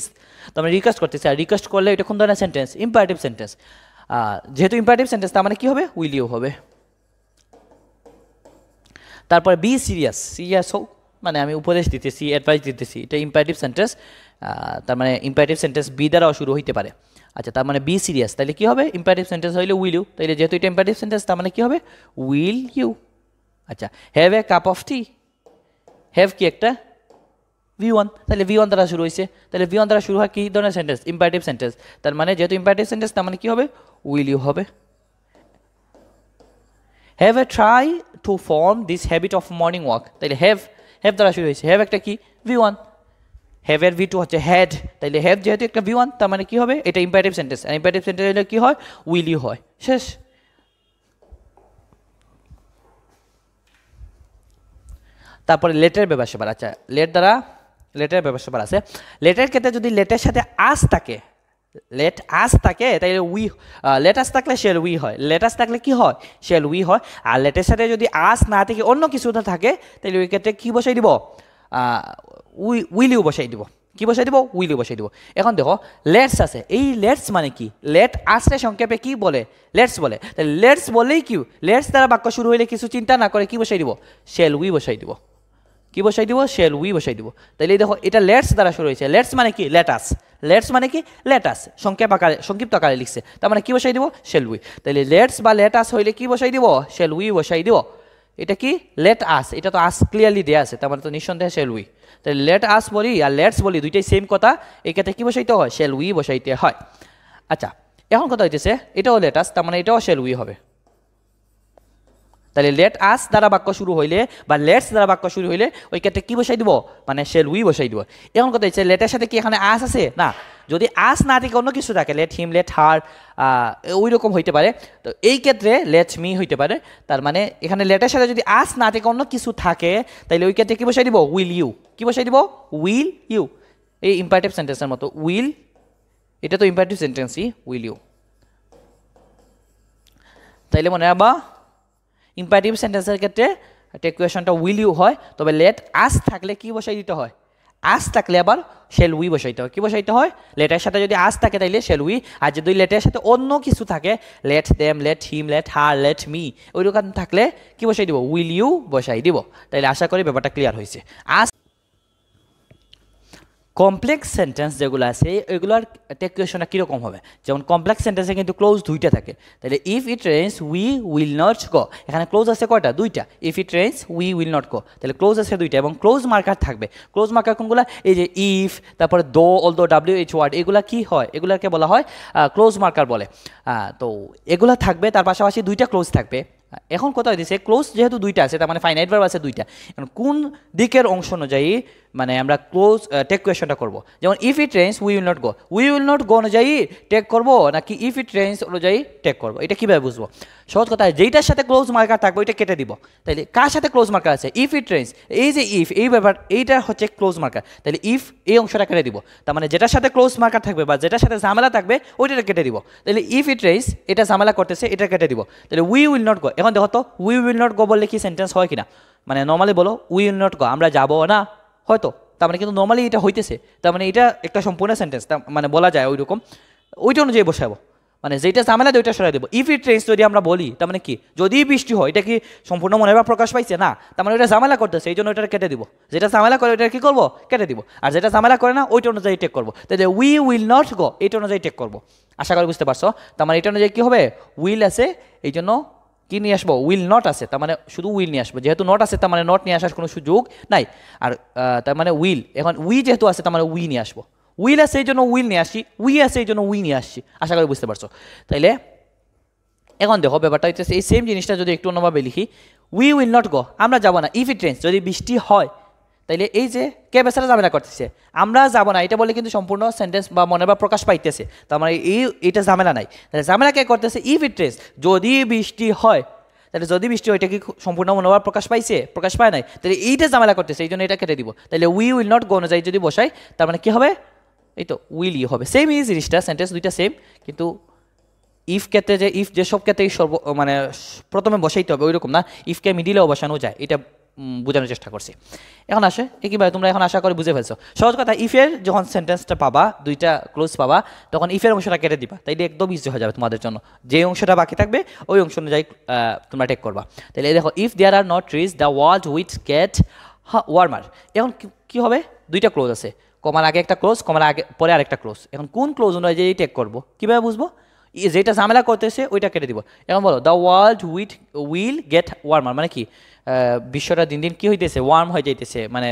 তো আমি রিকোয়েস্ট করতেছি। আর রিকোয়েস্ট করলে এটা কোন ধরনের সেন্টেন্স, ইম্পারেটিভ সেন্টেন্স। যেহেতু ইম্পারেটিভ সেন্টেন্স তার মানে কি হবে উইল ইউ হবে। তারপরে বি সিরিয়াস, সিরিয়াস হোক মানে আমি উপদেশ দিতেছি, অ্যাডভাইস দিতেছি, এটা ইম্পারেটিভ সেন্টেন্স। তার মানে ইম্পারেটিভ সেন্টেন্স বি দ্বারাও শুরু হইতে পারে। আচ্ছা, তার মানে বি সিরিয়াস, তাহলে কি হবে ইম্পারেটিভ সেন্টেন্স হইলে উইল ইউ, তাহলে যেহেতু এটা ইম্পারেটিভ সেন্টেন্স তার মানে কি হবে উইল ইউ। আচ্ছা, have a cup of T, have কি একটা V1, তাহলে V1 দ্বারা শুরু হয়েছে, তাহলে V1 দ্বারা শুরু হয় কি ধরনের সেন্টেন্স, ইম্পারেটিভ সেন্টেন্স। তার মানে যেহেতু ইম্পারেটিভ সেন্টেন্স তার মানে কি হবে উইল ইউ হবে। Have a try to form this habit of morning walk, তাইলে হ্যাভ দ্বারা শুরু হয়েছে, হ্যাভ একটা কি V1, হ্যাভ এর V2 হচ্ছে হ্যাড, তাইলে হ্যাভ যেহেতু একটা V1 তার মানে কি হবে এটা ইম্পারেটিভ সেন্টেন্স। আর ইম্পারেটিভ সেন্টেন্স হলে কি হয় উইল ইউ হয়, শেষ। তারপরে লেটের ব্যবহার সেবার। আচ্ছা, লেটের ব্যবহার সেবার আছে। লেটের ক্ষেত্রে যদি লেটের সাথে আস থাকে, লেট আস থাকে তাইলে উই, লেট আস থাকলে শেল উই হয়, লেট আস থাকলে কি হয় শেল উই হয়। আর লেটের সাথে যদি আস না থেকে অন্য কিছু থাকে তাহলে ওই ক্ষেত্রে কী বসাই দিব, উইল ইউ বসাই দিব। কি বসাই দিব উইল ইউ বসাই দিব। এখন দেখো লেটস আছে, এই লেটস মানে কি, লেট আসলে সংক্ষেপে কি বলে লেটস বলে, তাহলে লেটস বলেই কি, লেটস দ্বারা বাক্য শুরু হইলে কিছু চিন্তা না করে কি বসাই দিব শেল উই বসাই দিব। কি বসাই দিব শেল উই বসাই দিব। তাহলে দেখো এটা লেটস দ্বারা শুরু হয়েছে, লেটস মানে কি লেটাস, লেটস মানে কি লেটাস সংক্ষিপ্ত আকারে লিখছে, তার মানে কি বসাই দিব শেল উই। তাহলে লেটস বা লেটাস হইলে কি বসাই দিব শেল উই বসাই দিব। এটা কি লেট আস, এটা তো আস ক্লিয়ারলি দেয়া আছে, তার মানে তো নিঃসন্দেহে শেল উই। তাহলে লেট আস বলি আর লেটস বলি দুইটাই সেম কথা, এই ক্ষেত্রে কি বসাইতে হয় শেল উই বসাইতে হয়। আচ্ছা, এখন কথা হইতেছে এটাও লেটাস, তার মানে এটাও শেল উই হবে। তাহলে লেট আস দ্বারা বাক্য শুরু হইলে বা লেটস দ্বারা বাক্য শুরু হইলে ওই ক্ষেত্রে কি বসাই দিব মানে শেল উই বসাই দিব। এখন কথা হচ্ছে লেটের সাথে কি এখানে আস আছে না, যদি আস না থেকে অন্য কিছু থাকে লেট হিম লেট হার ওই রকম হইতে পারে, তো এই ক্ষেত্রে লেট মি হইতে পারে। তার মানে এখানে লেটের সাথে যদি আস না থেকে অন্য কিছু থাকে তাহলে ওই ক্ষেত্রে কি বসাই দিব উইল ইউ। কি বসাই দিব উইল ইউ, এই ইম্পারেটিভ সেন্টেন্সের মতো উইল, এটা তো ইম্পারেটিভ সেন্টেন্সই উইল ইউ। তাইলে মনে রাখবা ইম্পারেটিভ সেন্টেন্সের ক্ষেত্রে টেক কোয়েশনটা উইল ইউ হয়, তবে লেট আস থাকলে কি বসাই দিতে হয়, আস থাকলে আবার শেল উই বসাইতে হয়। কি বসাইতে হয় লেটের সাথে যদি আস থাকে তাইলে শেল উই, আর যদি লেটের সাথে অন্য কিছু থাকে let them let him let her let me ওই রকম থাকলে কি বসাই দিব উইল ইউ বসাই দিব। তাইলে আশা করি ব্যাপারটা ক্লিয়ার হয়েছে। আস কমপ্লেক্স সেন্টেন্স যেগুলো আছে ওইগুলোর টেক কোয়েশনটা কীরকম হবে, যেমন কমপ্লেক্স সেন্টেন্সে কিন্তু ক্লোজ দুইটা থাকে। তাহলে if it rains we will not go, এখানে ক্লোজ আছে কয়টা দুইটা, if it rains we will not go, তাহলে ক্লোজ আছে দুইটা এবং ক্লোজ মার্কার থাকবে। ক্লোজ মার্কার কোনগুলো, এই যে ইফ, তারপরে দো, অলদো, WH ওয়ার্ড, এগুলা কি হয় এগুলাকে বলা হয় ক্লোজ মার্কার বলে। তো এগুলা থাকবে, তার পাশাপাশি দুইটা ক্লোজ থাকবে। এখন কথা হইতেছে ক্লোজ যেহেতু দুইটা আছে তার মানে ফাইনাইট ভার্ব আছে দুইটা, এখন কোন দিকের অংশ অনুযায়ী মানে আমরা ক্লোজ টেক কোয়েশনটা করব যেমন if it rains we will not go অনুযায়ী টেক করব নাকি ইফ ইট রেইনস অনুযায়ী টেক করব এটা কীভাবে বুঝবো সহজ কথা যেইটার সাথে ক্লোজ মার্কার থাকবে ওইটা কেটে দিব তাইলে কার সাথে ক্লোজ মার্কার আছে ইফ ইট রেইনস এই যে ইফ এই ব্যাপার এইটা হচ্ছে ক্লোজ মার্কার তাহলে ইফ এই অংশটা কেটে দিব তার মানে যেটার সাথে ক্লোজ মার্কার থাকবে বা যেটার সাথে ঝামেলা থাকবে ওইটা কেটে দিব তাহলে ইফ ইট রেইনস এটা ঝামেলা করতেছে এটা কেটে দিব তাহলে উই উইল নট গো এখন দেখো তো উই উইল নট গো বললে কি সেন্টেন্স হয় কিনা মানে নর্মালি বলো উই উইল নট গো আমরা যাবো না হয়তো তার মানে কিন্তু নর্মালি এটা হইতেছে তার মানে এটা একটা সম্পূর্ণ সেন্টেন্স মানে বলা যায় ওই রকম ওইটা অনুযায়ী বসাবো মানে যেটা ঝামেলা ওইটা সরাই দেবো ইফ ইট রেইনস যদি আমরা বলি তার মানে কি যদি বৃষ্টি হয় এটা কি সম্পূর্ণ মনে বা প্রকাশ পাইছে না তার মানে ওইটা ঝামেলা করতেছে এই জন্য ওইটা কেটে দিব যেটা ঝামেলা করে ওইটা কি করবো কেটে দিব আর যেটা ঝামেলা করে না ওইটা অনুযায়ী টেক করবো তাহলে উই উইল নট গো এইটা অনুযায়ী টেক করবো আশা করি বুঝতে পারছো তার মানে এটা অনুযায়ী কী হবে উইল আছে এই জন্য কি নিয়ে আসবো উইল নট আছে তার মানে শুধু উইল নিয়ে আসবো যেহেতু নট আছে তার মানে নট নিয়ে আসার কোনো সুযোগ নাই আর তার মানে উইল এখন উই যেহেতু আছে তার মানে উই নিয়ে আসবো উইল আছে এই জন্য উইল নিয়ে আসি উই আছে এই জন্য উই নিয়ে আসছি আশা করি বুঝতে পারছো তাইলে এখন দেখো ব্যাপারটা হচ্ছে এই সেম জিনিসটা যদি একটু অন্যভাবে লিখি উই উইল নট গো আমরা যাবো না ইফ ইট রেইনস যদি বৃষ্টি হয় তাইলে এই যে কে বেচারা ঝামেলা করতেছে আমরা যাবো না এটা বলে কিন্তু সম্পূর্ণ সেন্টেন্স বা মনে বা প্রকাশ পাইতেছে তার মানে এইটা ঝামেলা নাই তাহলে ঝামেলা কে করতেছে ইফ ইট রেইনস যদি বৃষ্টি হয় তাহলে যদি বৃষ্টি হয় এটা কি সম্পূর্ণ মনোভাব প্রকাশ পাইছে প্রকাশ পায় নাই তাহলে এইটা ঝামেলা করতেছে এই জন্য এটা কেটে দিব তাহলে উই উইল নট গো অনুযায়ী যদি বসাই তার মানে কি হবে এই তো উইলই হবে সেম এই জিনিসটা সেন্টেন্স দুইটা সেম কিন্তু ইফ ক্ষেত্রে যে ইফ যেসব ক্ষেত্রে মানে প্রথমে বসাইতে হবে ওই রকম না ইফকে মিডিলেও বসানো যায় এটা বোঝানোর চেষ্টা করছি এখন আসে একইভাবে তোমরা এখন আশা করে বুঝে ফেলছো সহজ কথা ইফের যখন সেন্টেন্সটা পাবা দুইটা ক্লোজ পাবা তখন ইফের অংশটা কেটে দিবা তাইলে একদম ইজি হয়ে যাবে তোমাদের জন্য যে অংশটা বাকি থাকবে ওই অংশ অনুযায়ী তোমরা টেক করবা তাহলে দেখো if there are not trees the world with get warmer এখন কি হবে দুইটা ক্লোজ আছে কমার আগে একটা ক্লোজ কমার আগে পরে আরেকটা ক্লোজ এখন কোন ক্লোজ অনুযায়ী টেক করবো কীভাবে বুঝবো যেটা ঝামেলা করতেছে ওইটা কেটে দিব এখন বলো the world will get warmer মানে কি বিশ্বটা দিন দিন কী হইতেছে ওয়ার্ম হয়ে যাইতেছে মানে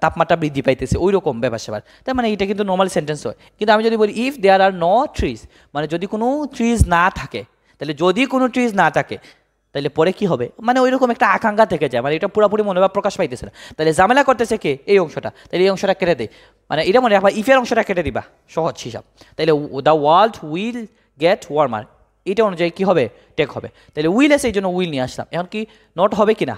তাপমাত্রা বৃদ্ধি পাইতেছে ওই রকম ব্যাপার স্যাপার তার মানে এটা কিন্তু নর্মাল সেন্টেন্স হয় কিন্তু আমি যদি বলি if there are no trees মানে যদি কোনো ট্রিজ না থাকে তাহলে যদি কোনো ট্রিজ না থাকে তাহলে পরে কি হবে মানে ওই রকম একটা আকাঙ্ক্ষা থেকে যায় মানে এটা পুরোপুরি মনোভাব প্রকাশ পাইতেছে না তাহলে ঝামেলা করতেছে কে এই অংশটা তাহলে এই অংশটা কেটে দেয় মানে এটা মনে রাখবা ইফের অংশটা কেটে দিবা সহজ হিসাব তাহলে the world will get warmer এটা অনুযায়ী কী হবে টেক হবে তাহলে উইল আছে এই জন্য উইল নিয়ে আসলাম এখন কি নট হবে কি না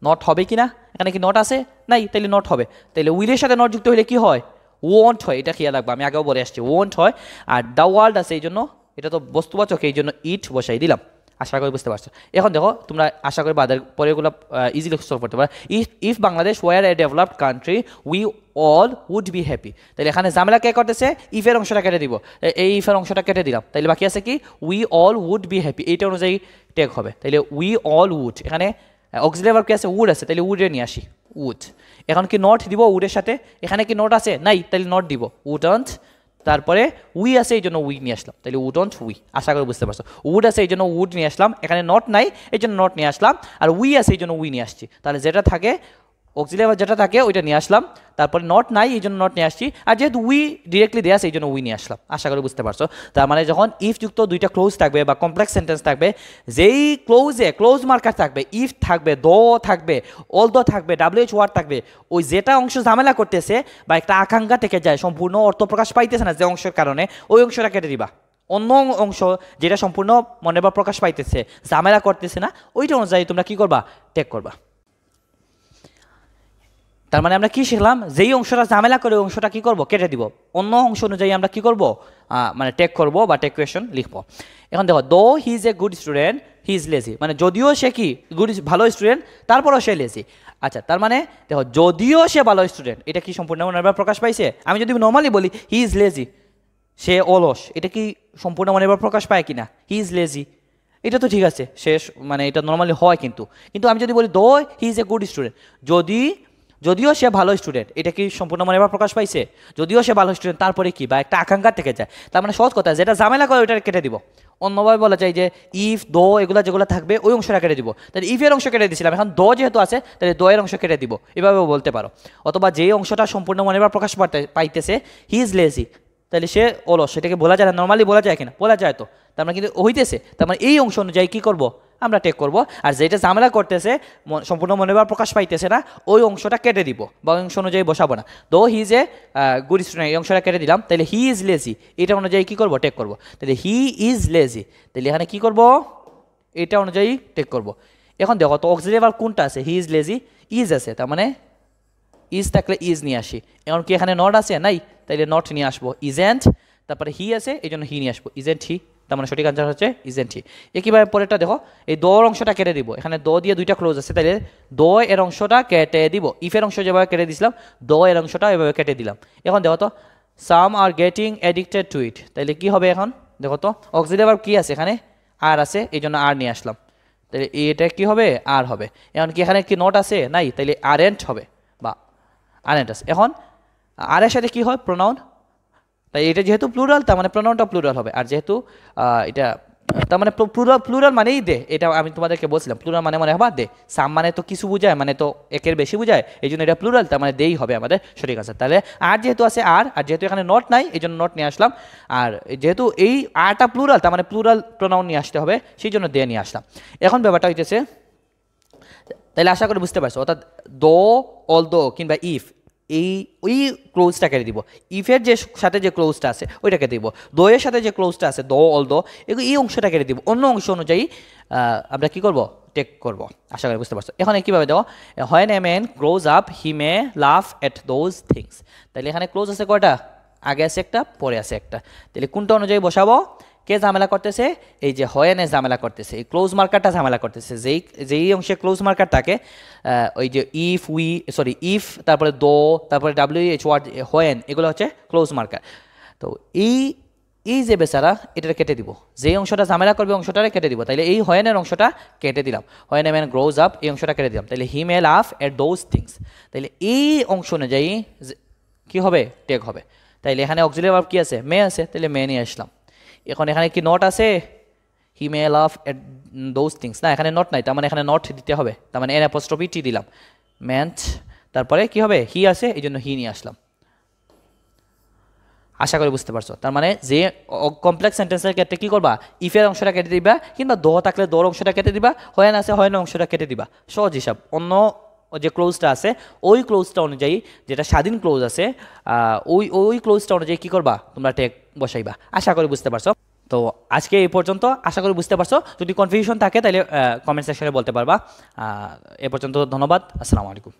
নট হবে কি না এখানে কি নট আছে নাই তাহলে নট হবে তাহলে উইলের সাথে নট যুক্ত হলে কি হয় ওয়ন্ট হয় এটা খেয়াল রাখবা আমি আগেও বলে আসছি ওয়ন্ট হয় আর দ্য ওয়ার্ল্ড আছে এই জন্য এটা তো বস্তুবাচক এই জন্য ইট বসাই দিলাম আশা করি বুঝতে পারছো এখন দেখো তোমরা আশা করি বাদের পরেগুলো ইজিলি সলভ করতে পারো if Bangladesh were a developed country we all would be happy তাহলে এখানে ঝামেলা কে করতেছে ইফের অংশটা কেটে দিব এই ইফের অংশটা কেটে দিলাম তাহলে বাকি আছে কি we all would be happy এইটা অনুযায়ী টেক হবে তাহলে উই অল উড এখানে অক্সিলারি ভার্ব কি আছে উড আছে তাহলে উডে নিয়ে আসি উড এখন কি নট দিব উডের সাথে এখানে কি নট আছে নাই তাহলে নট দিব উডন্ট তারপরে উই আছে এই জন্য উই নিয়ে আসলাম তাহলে উডন্ট উই আশা করে বুঝতে পারছো উড আছে এই জন্য উড নিয়ে আসলাম এখানে নট নাই এই জন্য নট নিয়ে আসলাম আর উই আছে এই জন্য উই নিয়ে আসছি তাহলে যেটা থাকে অক্সিলারি যেটা থাকে ওইটা নিয়ে আসলাম তারপরে নট নাই এই জন্য নট নিয়ে আসছি আর যেহেতু উই ডিরেক্টলি দেওয়া আছে এই জন্য উই নিয়ে আসলাম আশা করে বুঝতে পারছো তার মানে যখন ইফ যুক্ত দুইটা ক্লোজ থাকবে বা কমপ্লেক্স সেন্টেন্স থাকবে যেই ক্লোজ মার্কার থাকবে ইফ থাকবে থাকবে অল থাকবে WH ওয়ার্ড থাকবে ওই যেটা অংশ ঝামেলা করতেছে বা একটা আকাঙ্ক্ষা থেকে যায় সম্পূর্ণ অর্থ প্রকাশ পাইতেছে না যে অংশের কারণে ওই অংশটা কেটে দিবা অন্য অংশ যেটা সম্পূর্ণ মনে বা প্রকাশ পাইতেছে ঝামেলা করতেছে না ওইটা অনুযায়ী তোমরা কি করবা টেক করবা তার মানে আমরা কি শিখলাম যেই অংশটা ঝামেলা করে অংশটা কি করব কেটে দিব অন্য অংশ অনুযায়ী আমরা কি করব মানে টেক করব বা টেক কোয়েশন লিখব এখন দেখো দো he is a good student he is lazy মানে যদিও সে কি ভালো স্টুডেন্ট তারপরও সে লেজি আচ্ছা তার মানে দেখো যদিও সে ভালো স্টুডেন্ট এটা কি সম্পূর্ণ মনোভাব প্রকাশ পাইছে আমি যদি নর্মালি বলি হি ইজ লেজি সে অলস এটা কি সম্পূর্ণ মনোভাব প্রকাশ পায় কিনা হি ইজ লেজি এটা তো ঠিক আছে শেষ মানে এটা নর্মালি হয় কিন্তু আমি যদি বলি দো he is a good student যদিও সে ভালো স্টুডেন্ট এটা কি সম্পূর্ণ মনে এবার প্রকাশ পাইছে যদিও সে ভালো স্টুডেন্ট তারপরে কি বা একটা আকাঙ্ক্ষা থেকে যায় তার মানে সহজ কথা যেটা ঝামেলা করে ওইটা কেটে দিব অন্যভাবে বলা যায় যে ইফ দো এগুলো যেগুলো থাকবে ওই অংশটা কেটে দিব তাহলে ইফের অংশ কেটে দিয়েছিলাম এখন দো যেহেতু আছে তাহলে দো এর অংশ কেটে দিব এভাবেও বলতে পারো অথবা যে অংশটা সম্পূর্ণ মনে এবার প্রকাশ পাইতেছে হি ইজ লেজি তাহলে সে অলস সেটাকে বলা যায় না নর্মালি বলা যায় কিনা বলা যায় তো তার মানে কিন্তু হইতেছে তার মানে এই অংশ অনুযায়ী কী করবো আমরা টেক করব। আর যেটা ঝামেলা করতেছে সম্পূর্ণ মনোভাব প্রকাশ পাইতেছে না ওই অংশটা কেটে দিব বা অংশ অনুযায়ী বসাবো না। দো he is a good student এই অংশটা কেটে দিলাম, তাহলে হি ইজ লেজি এটা অনুযায়ী কী করবো টেক করব। তাহলে হি ইজ লেজি, তাহলে এখানে কী করব এটা অনুযায়ী টেক করব। এখন দেখো তো অক্সিলারি ভার্ব কোনটা আছে, হি ইজ লেজি ইজ আছে, তার মানে ইজ থাকলে ইজ নিয়ে আসি। এখন কি এখানে নট আছে নাই, তাইলে নট নিয়ে আসবো। ইজেন্ট তারপরে হি আছে এই জন্য হি নিয়ে আসবো, ইজেন্ট হি, তার মানে সঠিক আনসার হচ্ছে ইজেন্ট হি। একইভাবে পরেরটা দেখো এই দোর অংশটা কেটে দিব, এখানে দো দিয়ে দুইটা ক্লোজ আছে তাহলে দো এর অংশটা কেটে দিব। ইফের অংশ যেভাবে কেটে দিয়েছিলাম দো এর অংশটা এভাবে কেটে দিলাম। এখন দেখো তো সাম আর গেটিং অ্যাডিক্টেড টু ইট, তাহলে কি হবে এখন দেখো তো অক্সিলারি ভার্ব কি আছে এখানে আর আছে এই জন্য আর নিয়ে আসলাম, তাহলে এটা কি হবে আর হবে। এখন কি এখানে কি নট আছে নাই, তাইলে আরেন্ট হবে বা আরেন্ট আছে। এখন আর এর সাথে কি হয় প্রোনাউন, তাই এটা যেহেতু প্লুরাল তার মানে প্রোনাউনটা প্লুরাল হবে। আর যেহেতু এটা তার মানে প্লুরাল মানেই দে, এটা আমি তোমাদেরকে বলছিলাম প্লুরাল মানে মনে হবে দে, সাম মানে তো কিছু বোঝায় মানে তো একের বেশি বোঝায় এই জন্য এটা প্লুরাল তার মানে দেই হবে আমাদের সঠিক আছে। তাহলে আর যেহেতু আছে আর যেহেতু এখানে নট নাই এই জন্য নট নিয়ে আসলাম। আর যেহেতু এই আরটা প্লুরাল তার মানে প্লুরাল প্রোনাউন নিয়ে আসতে হবে সেই জন্য দে নিয়ে আসলাম। এখন ব্যাপারটা হইতেছে তাহলে আশা করি বুঝতে পারছো, অর্থাৎ দো অল দো কিংবা ইফ এই ওই ক্লোজটা কেটে দিব, ইফের যে সাথে যে ক্লোজটা আছে ওইটাকে দিব, দো এর সাথে যে ক্লোজটা আছে দো অল দো এই অংশটা কেটে দিব, অন্য অংশ অনুযায়ী আমরা কী করবো টেক করব। আশা করি বুঝতে পারছো। এখন কীভাবে দেবো, when a man grows up he may laugh at those things, তাহলে এখানে ক্লোজ আছে কয়টা, আগে আছে একটা পরে আছে একটা, তাহলে কোনটা অনুযায়ী বসাবো, কে ঝামেলা করতেছে, এই যে হোয়েনে ঝামেলা করতেছে, এই ক্লোজ মার্কারটা ঝামেলা করতেছে, যেই অংশে ক্লোজ মার্কার থাকে ওই যে ইফ তারপরে দো তারপরে WH ওয়ার্ড হোয়েন এগুলো হচ্ছে ক্লোজ মার্কার। তো এই যে বেচারা এটা কেটে দিব, যেই অংশটা ঝামেলা করবে অংশটা কেটে দিব, তাইলে এই হোয়েনের অংশটা কেটে দিলাম, when a man grows up এই অংশটা কেটে দিলাম, তাইলে হি may laugh at those things, তাইলে এই অংশ অনুযায়ী কী হবে টেক হবে। তাইলে এখানে অক্সিলারি ভার্ব কি আছে মে আছে, তাহলে মে নিয়ে আসলাম। এখন এখানে কি নট আছে, হি মে লাভ এট দোজ থিংস, না এখানে নট নাই তার মানে এখানে নট দিতে হবে, তার মানে এন অ্যাপোস্ট্রফি টি দিলাম, মেন্ট তারপরে কি হবে হি আছে এই জন্য হি নিয়ে আসলাম। আশা করি বুঝতে পারছো। তার মানে যে কমপ্লেক্স সেন্টেন্সের ক্ষেত্রে কী করবা, ইফের অংশটা কেটে দিবা কিংবা দো থাকলে দোর অংশটা কেটে দিবা, হোয়েন আছে হোয়েনের অংশটা কেটে দিবা, সহজ হিসাব। অন্য যে ক্লোজটা আছে ওই ক্লোজটা অনুযায়ী যেটা স্বাধীন ক্লোজ আছে ওই ক্লোজটা অনুযায়ী কী করবা তোমরা টেক বসাইবা। আশা করি বুঝতে পারছো। তো আজকে এই পর্যন্ত, আশা করি বুঝতে পারছো। যদি কনফিউশন থাকে তাহলে কমেন্ট সেকশনে বলতে পারবা। এ পর্যন্ত ধন্যবাদ, আসসালামু আলাইকুম।